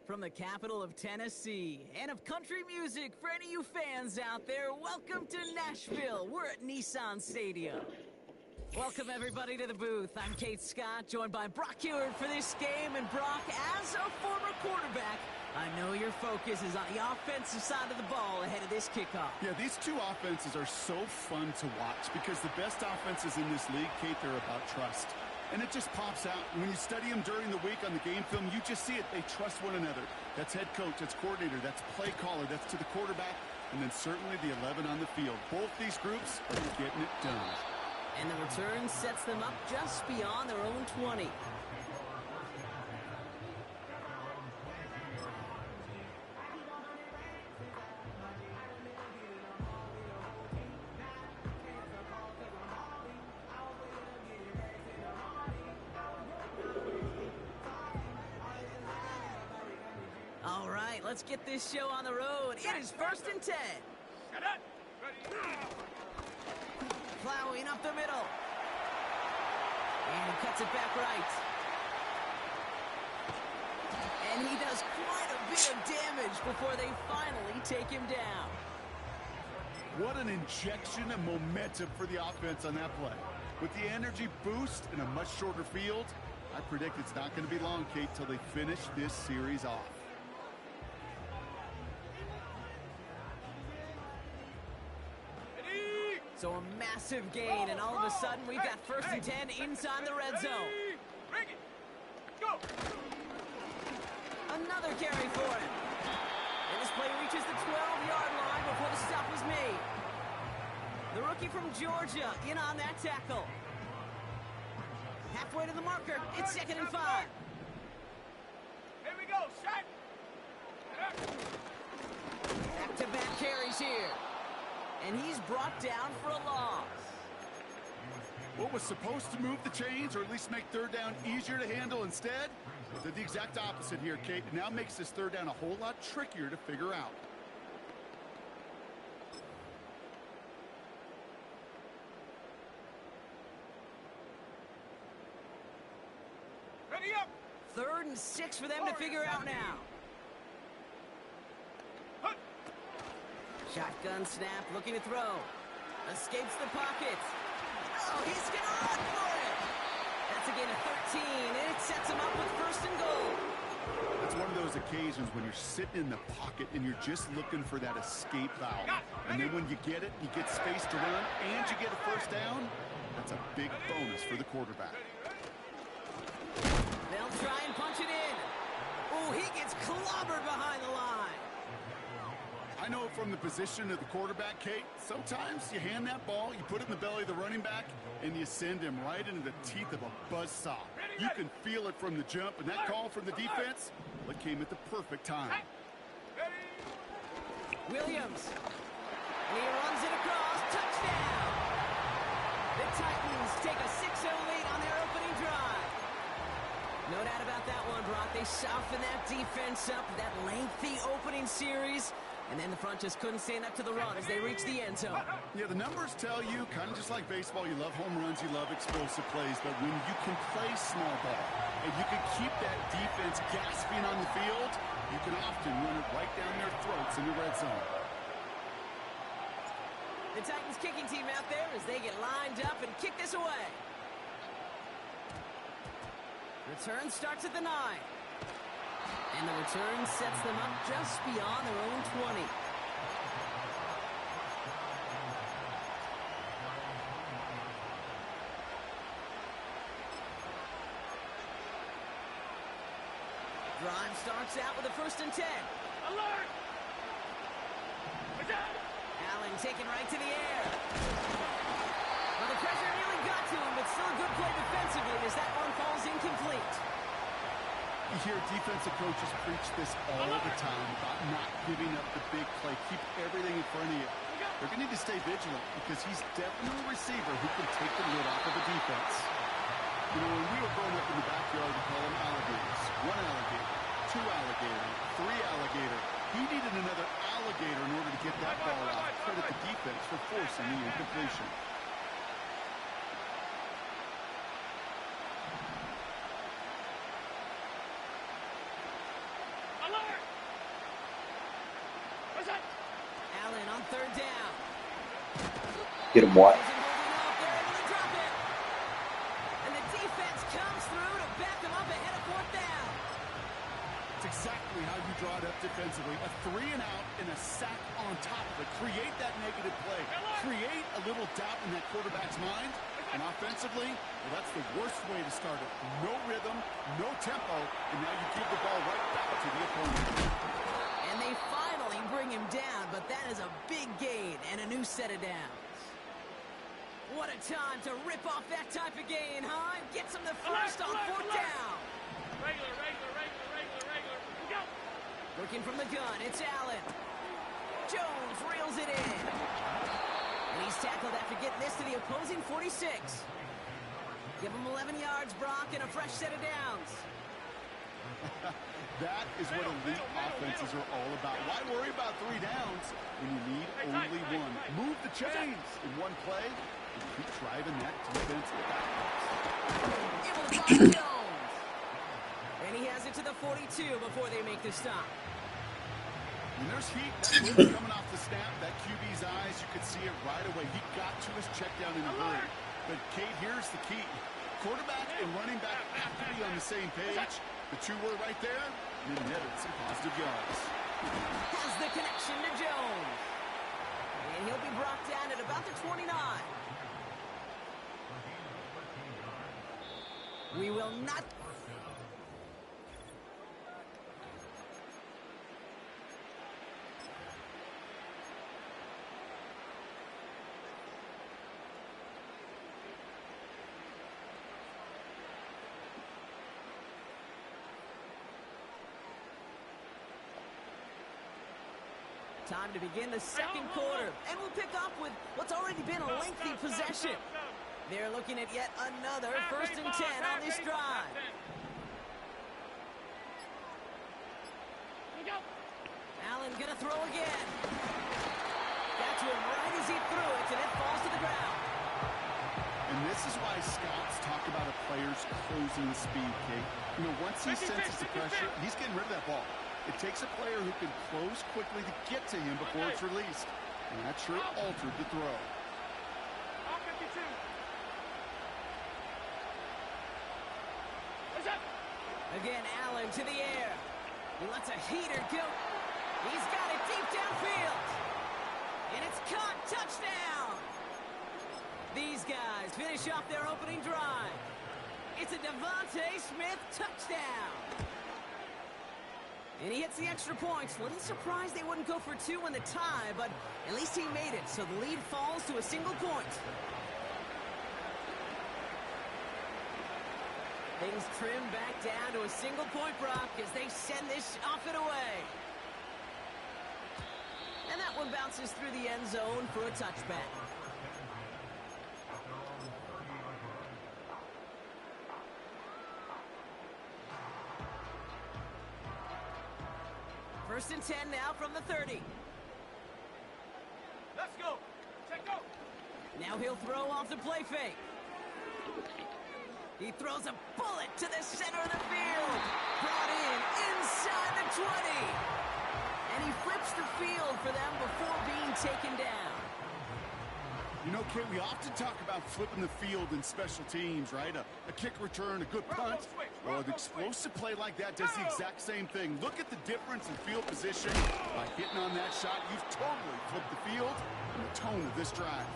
From the capital of Tennessee and of country music, for any of you fans out there, welcome to Nashville. We're at Nissan Stadium. Welcome everybody to the booth. I'm Kate Scott, joined by Brock Heward for this game. And Brock, as a former quarterback, I know your focus is on the offensive side of the ball ahead of this kickoff. Yeah, these two offenses are so fun to watch because the best offenses in this league, Kate, they're about trust. And it just pops out. When you study them during the week on the game film, you just see it. They trust one another. That's head coach, that's coordinator, that's play caller, that's to the quarterback, and then certainly the 11 on the field. Both these groups are getting it done. And the return sets them up just beyond their own 20. All right, let's get this show on the road. It is 1st and 10. Plowing up the middle. And he cuts it back right. And he does quite a bit of damage before they finally take him down. What an injection of momentum for the offense on that play. With the energy boost in a much shorter field, I predict it's not going to be long, Kate, till they finish this series off. So a massive gain, and all of a sudden we've got 1st and 10 inside the red zone. Bring it. Go. Another carry for him. And this play reaches the 12-yard line before the stop was made. The rookie from Georgia in on that tackle. Halfway to the marker. It's 2nd and 5. Here we go. Shot. Back-to-back carries here. And he's brought down for a loss. What was supposed to move the chains, or at least make 3rd down easier to handle instead? Did the exact opposite here, Kate. Now makes this third down a whole lot trickier to figure out. Ready up. 3rd and 6 for them to figure out now. Shotgun snap, looking to throw. Escapes the pocket. Oh, he's going to run for it. That's a gain of 13, and it sets him up with 1st and goal. It's one of those occasions when you're sitting in the pocket and you're just looking for that escape valve. And then when you get it, you get space to run, and you get a 1st down. That's a big bonus for the quarterback. They'll try and punch it in. Oh, he gets clobbered behind the line. I know from the position of the quarterback, Kate, sometimes you hand that ball, you put it in the belly of the running back, and you send him right into the teeth of a buzzsaw. You can feel it from the jump, and that call from the defense, well, it came at the perfect time. Williams. And he runs it across. Touchdown. The Titans take a 6-0 lead on their opening drive. No doubt about that one, Brock. They softened that defense up, that lengthy opening series. And then the front just couldn't stand up to the run as they reached the end zone. Yeah, the numbers tell you, kind of just like baseball, you love home runs, you love explosive plays, but when you can play small ball and you can keep that defense gasping on the field, you can often run it right down their throats in the red zone. The Titans kicking team out there as they get lined up and kick this away. Return starts at the 9. And the return sets them up just beyond their own 20. Drive starts out with a 1st and 10. Alert! Allen taken right to the air. Well, the pressure nearly got to him, but still a good play defensively as that one falls incomplete. You hear defensive coaches preach this all the time about not giving up the big play. Keep everything in front of you. They're going to need to stay vigilant because he's definitely a receiver who can take the lid off of the defense. You know, when we were growing up in the backyard, we call them alligators. 1 alligator, 2 alligator, 3 alligator. He needed another alligator in order to get that ball out. Credit the defense for forcing the incompletion. Allen on 3rd down. Get him wide. They're able to drop it. And the defense comes through to back them up ahead of 4th down. It's exactly how you draw it up defensively. A 3 and out and a sack on top of it. Create that negative play. Create a little doubt in that quarterback's mind. And offensively, well, that's the worst way to start it. No rhythm, no tempo, and now you give the ball right back to the opponent. And they finally bring him down, but that is a big gain and a new set of downs. What a time to rip off that type of gain, huh? And gets him the first on 4th down. Regular. Go. Looking from the gun, it's Allen. Jones reels it in. And he's tackled after getting this to the opposing 46. Give him 11 yards, Brock, and a fresh set of downs. That is what elite offenses are all about. Why worry about 3 downs when you need only 1? Move the chains in one play and keep driving that defense backwards. Able to find Jones. And he has it to the 42 before they make the stop. When there's heat, that wind coming off the snap, that QB's eyes, you could see it right away. He got to his check down in a hurry. But, Kate, here's the key. Quarterback and running back have to be on the same page. The 2 were right there, and it netted some positive yards. Has the connection to Jones. And he'll be brought down at about the 29. We will not... Time to begin the 2nd quarter, and we'll pick up with what's already been a lengthy possession. They're looking at yet another 1st and 10 on this drive. Allen gonna throw again. Got to him right as he threw it, and it falls to the ground. And this is why scouts talk about a player's closing speed, Kate. You know, once he senses the pressure, he's getting rid of that ball. It takes a player who can close quickly to get to him before it's released. And that sure altered the throw. Again, Allen to the air. He lets a heater go. He's got it deep downfield. And it's caught. Touchdown. These guys finish off their opening drive. It's a Devontae Smith touchdown. And he hits the extra points. Little surprised they wouldn't go for two in the tie, but at least he made it, so the lead falls to a single point. Things trim back down to a single point, Brock, as they send this off and away. And that one bounces through the end zone for a touchback. First and 10 now from the 30. Let's go. Check go. Now he'll throw off the play fake. He throws a bullet to the center of the field. Brought in inside the 20. And he flips the field for them before being taken down. You know, Kate, we often talk about flipping the field in special teams, right? A kick return, a good punt. Well, an explosive play like that does the exact same thing. Look at the difference in field position. By hitting on that shot, you've totally flipped the field and the tone of this drive.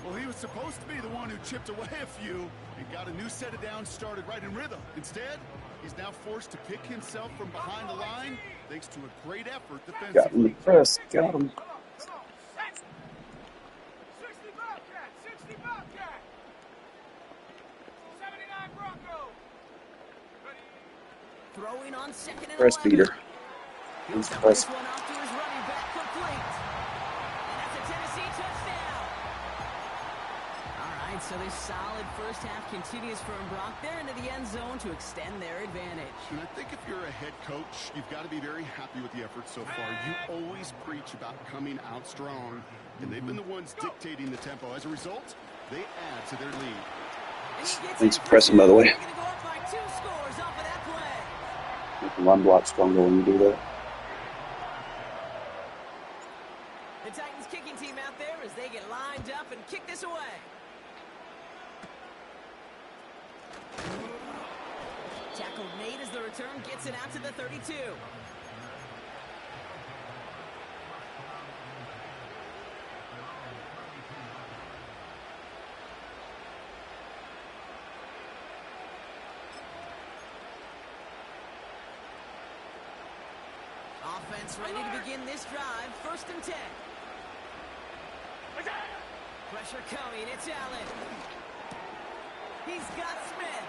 Well, he was supposed to be the one who chipped away a few and got a new set of downs started right in rhythm. Instead, he's now forced to pick himself from behind the line thanks to a great effort defensively. Got him in the press. Got him. 60 Bobcat, 60 Bobcat. 79 Bronco. Throwing on second and Press 11. beater. He'll He's dump press. this one off to his running back, complete. And that's a Tennessee touchdown. All right, so this solid first half continues from Brock. They're into the end zone to extend their advantage. And I think if you're a head coach, you've got to be very happy with the effort so far. You always preach about coming out strong, and they've been the ones dictating the tempo. As a result, they add to their lead. And he gets Thanks in for pressing, by the way. They're going to go up by 2 scores off of that play. Make the run block stronger when you do that. The Titans kicking team out there as they get lined up and kick this away. Tackled Nate as the return gets it out to the 32. Offense ready to begin this drive. First and 10. Pressure coming. It's Allen. He's got Smith.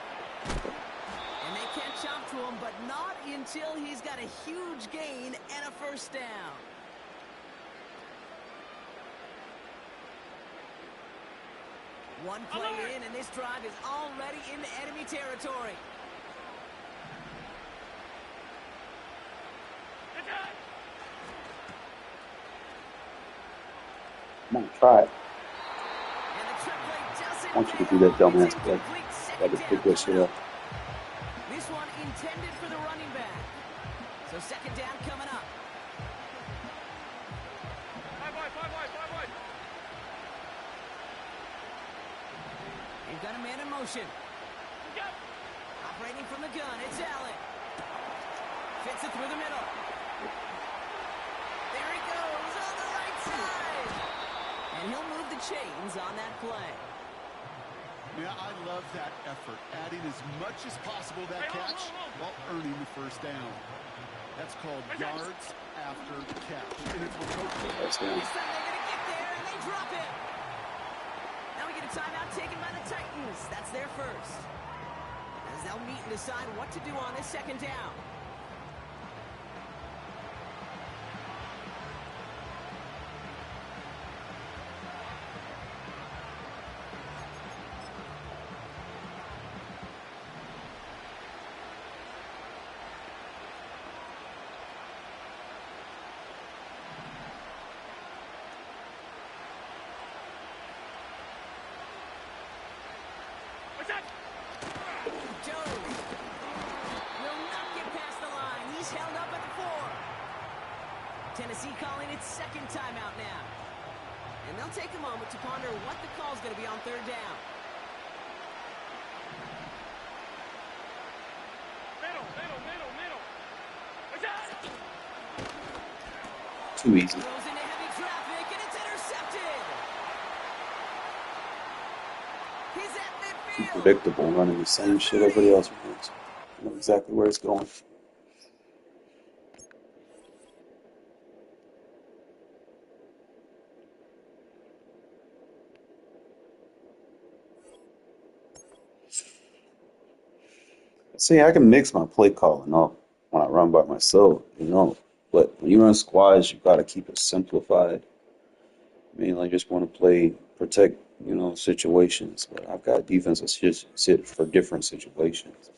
And they can't chop to him, but not until he's got a huge gain and a first down. One play in, and this drive is already into enemy territory. Come on, try it. And the trick play doesn't I want you to pay do that off. dumbass It's play. incomplete. Got to Second pick down that shit coming up. This one intended for the running back. So second down coming up. Five wide. They've got a man in motion. Operating from the gun, it's Allen. Fits it through the middle. There he goes on the right side. And he'll move the chains on that play. Yeah, I love that effort, adding as much as possible that catch while earning the first down. That's called yards after catch. And it's what coaches First down. This time they're going to get there, and they drop it. Now we get a timeout taken by the Titans. That's their first. As they'll meet and decide what to do on this second down. Jones will not get past the line. He's held up at the 4. Tennessee calling its second timeout now. And they'll take a moment to ponder what the call's going to be on third down. Too easy. Goes into heavy traffic, and it's intercepted. He's at Too midfield. predictable, running the same shit everybody else runs. I know exactly where it's going. See, I can mix my play calling up when I run by myself, But when you run squads, you gotta keep it simplified. I mean, I just want to play protect, situations. But I've got defenses just sit for different situations.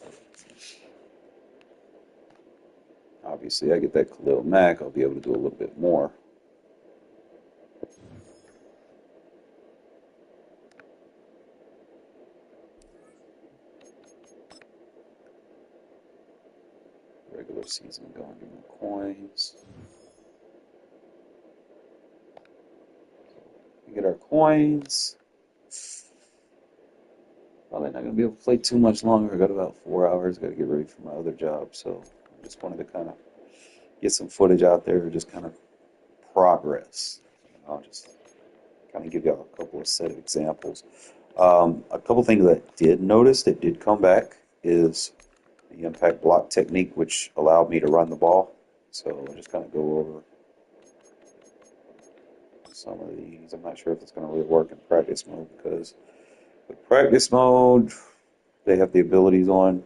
Obviously, I get that Khalil Mack, I'll be able to do a little bit more. Regular season going to my coins. We get our coins. Probably not going to be able to play too much longer. I got about 4 hours. Got to get ready for my other job. So I just wanted to kind of get some footage out there, just kind of progress. I'll just kind of give y'all a couple of set of examples. A couple things that I did notice that did come back is the impact block technique, which allowed me to run the ball. So I'll just kind of go over some of these. I'm not sure if it's going to really work in practice mode because with practice mode, they have the abilities on.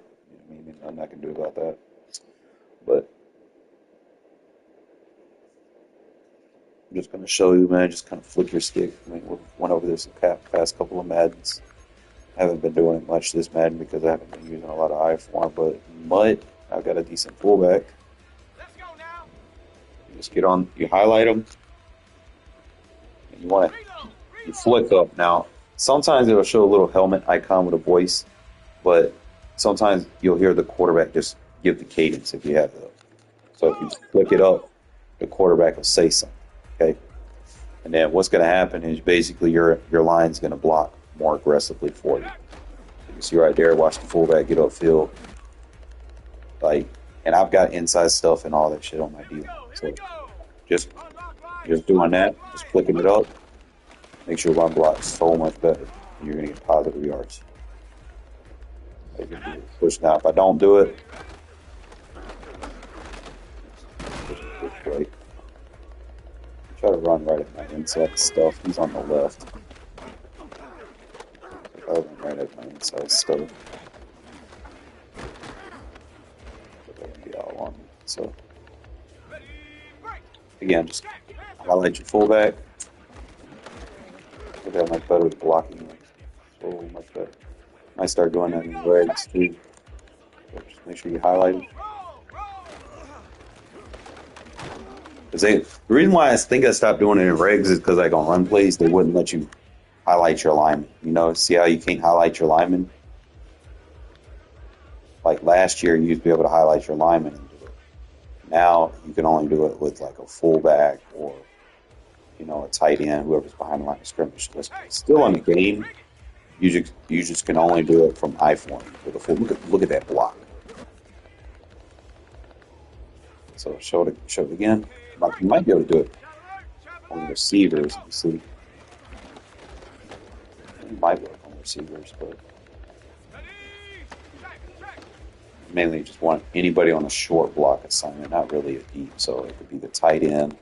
I mean, nothing I can do about that. But I'm just going to show you, man, just kind of flick your stick. I mean, we went over this the past couple of Maddens. I haven't been doing it much this Madden because I haven't been using a lot of I-form, but Mud, I've got a decent fullback. Let's go now. You just get on, you highlight them, and you want to, you flick up. Now, sometimes it'll show a little helmet icon with a voice, but sometimes you'll hear the quarterback just give the cadence if you have the. So if you flick it up, the quarterback will say something, okay? And then what's going to happen is basically your line's going to block more aggressively for you. You see right there, watch the fullback get upfield. And I've got inside stuff and all that shit on my D-line. So just doing that, just flicking it up, make sure run block's so much better. And you're going to get positive yards. Push now. If I don't do it, right. Try to run right at my inside stuff. He's on the left. I run right at my inside stuff. But that would be all on me. So again, just highlight your fullback. Look how much better with blocking. So much better. Might start doing that in regs too. So just make sure you highlight it. The reason why I think I stopped doing it in regs is because on run plays they wouldn't let you highlight your lineman. See how you can't highlight your lineman? Like last year, you used to be able to highlight your lineman and do it. Now you can only do it with like a fullback or a tight end, whoever's behind the line of scrimmage. It's still in the game. You just can only do it from I-form with a full. Look at that block. So show it again. You might be able to do it on the receivers. You see, it might work on receivers, but mainly just want anybody on a short block assignment, not really a deep. So it could be the tight end.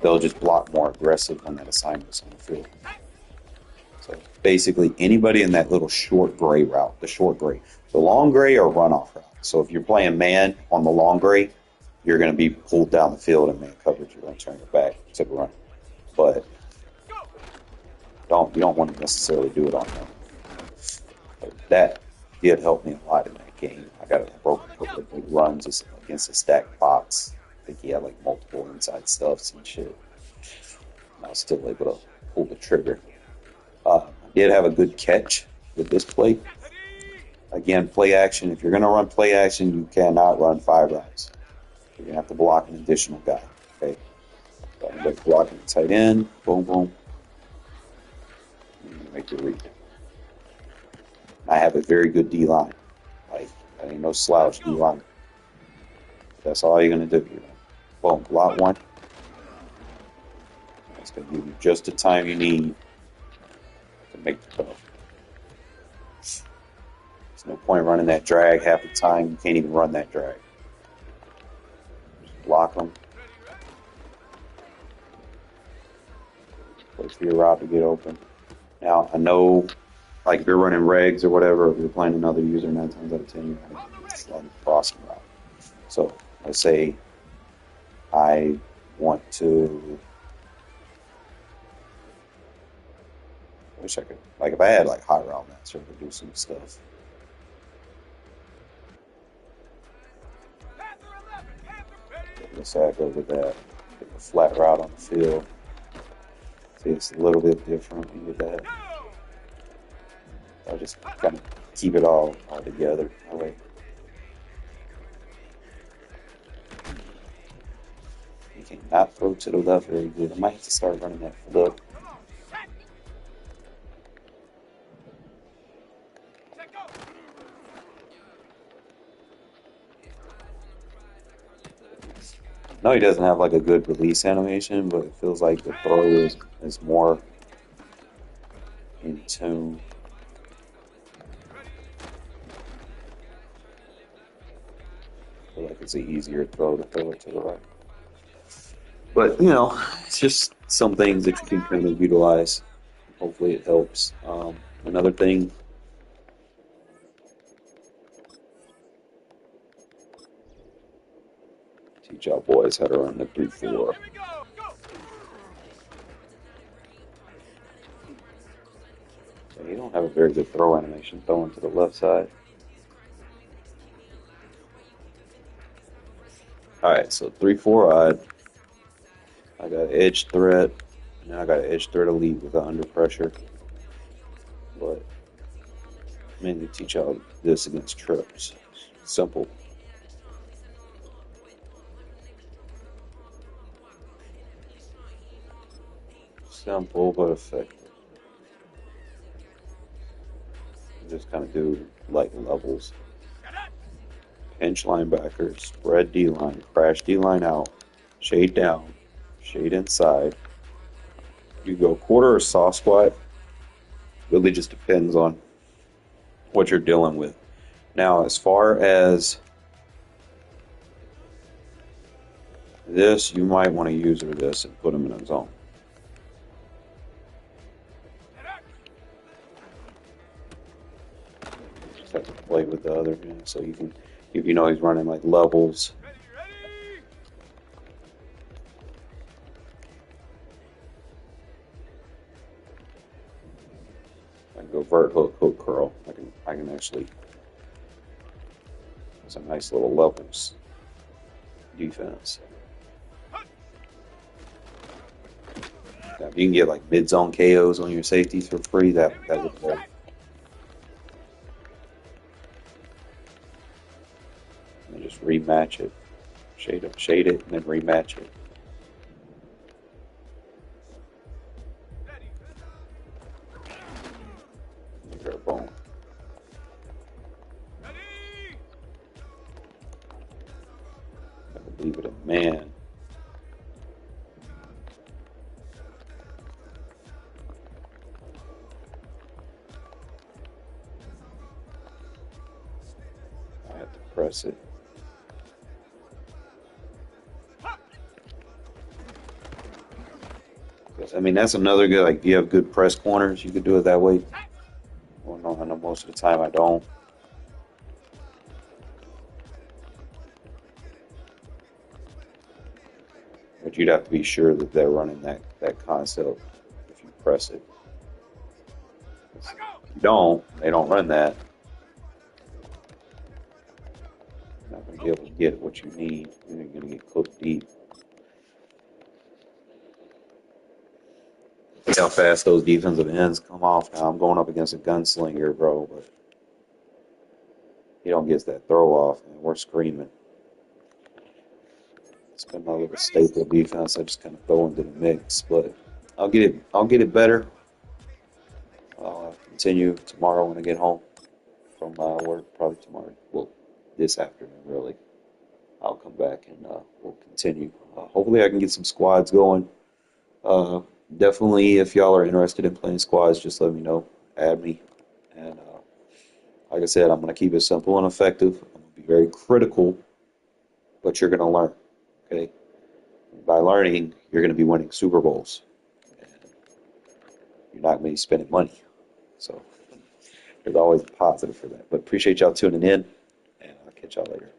They'll just block more aggressive when that assignment's on the field. So basically, anybody in that little short gray route, the short gray, the long gray or runoff route. So if you're playing man on the long gray, you're going to be pulled down the field in man coverage. You're going to turn your back to the run, but you don't want to necessarily do it on them. But that did help me a lot in that game. I got a broken couple of big runs against a stacked box. I think he had like multiple inside stuffs and shit. And I was still able to pull the trigger. I did have a good catch with this play. Again, play action. If you're going to run play action, you cannot run 5 routes. You're going to have to block an additional guy. Okay, so I'm going to block the tight end. Boom, boom. And you make your read. I have a very good D line. Like, I ain't no slouch D line. That's all you're going to do. Boom, block one. That's going to give you just the time you need to make the throw. There's no point running that drag half the time. You can't even run that drag. Just block them. Wait for your route to get open. Now, I know, like, if you're running regs or whatever, if you're playing another user, 9 times out of 10, you're going to run the crossing route. So, let's say I want to... I wish I could... Like, if I had, like, hot route master, I could do some stuff. Let's say I go with that. Get the flat route on the field. See, it's a little bit different when you get that. I'll just kind of keep it all together. That way. You cannot throw to the left very good. I might have to start running that flip. No, he doesn't have like a good release animation, but it feels like the throw is more in tune. I feel like it's an easier throw to throw it to the right. But, you know, it's just some things that you can kind of utilize. Hopefully it helps. Another thing, teach y'all boys how to run the 3-4. You don't have a very good throw animation throwing to the left side. Alright, so 3-4 odd. I got edge threat. Now I got edge threat elite with the under pressure. But mainly teach y'all this against trips. Simple. Simple but effective. Just kind of do like levels. Pinch linebacker, spread D-line, crash D-line out, shade down, shade inside. You go quarter or soft squat. Really just depends on what you're dealing with. Now, as far as this, you might want to use this and put them in a zone. Just have to play with the other, so you can, if you know he's running like levels. I can go vert hook, hook curl. I can actually. It's a nice little levels defense. Now, if you can get like mid zone KOs on your safeties for free, that would work. And just rematch it, shade it, and then rematch it. Boom. I believe it a man. I have to press it. I mean, that's another good, like, if you have good press corners, you could do it that way. Well, no, I know most of the time I don't. But you'd have to be sure that they're running that concept if you press it. If you don't, they don't run that. You're not going to be able to get what you need. You're going to get cooked deep. how fast those defensive ends come off. Now I'm going up against a gunslinger, bro, but he don't get that throw off, and we're screaming. It's been my little staple defense. I just kind of throw into the mix, but I'll get it. I'll get it better. I'll continue tomorrow when I get home from work. Probably tomorrow. Well, this afternoon, really. I'll come back and we'll continue. Hopefully, I can get some squads going. Definitely, if y'all are interested in playing squads, just let me know. Add me. And like I said, I'm going to keep it simple and effective. I'm going to be very critical, but you're going to learn. Okay? By learning, you're going to be winning Super Bowls. And you're not going to be spending money. So there's always a positive for that. But appreciate y'all tuning in, and I'll catch y'all later.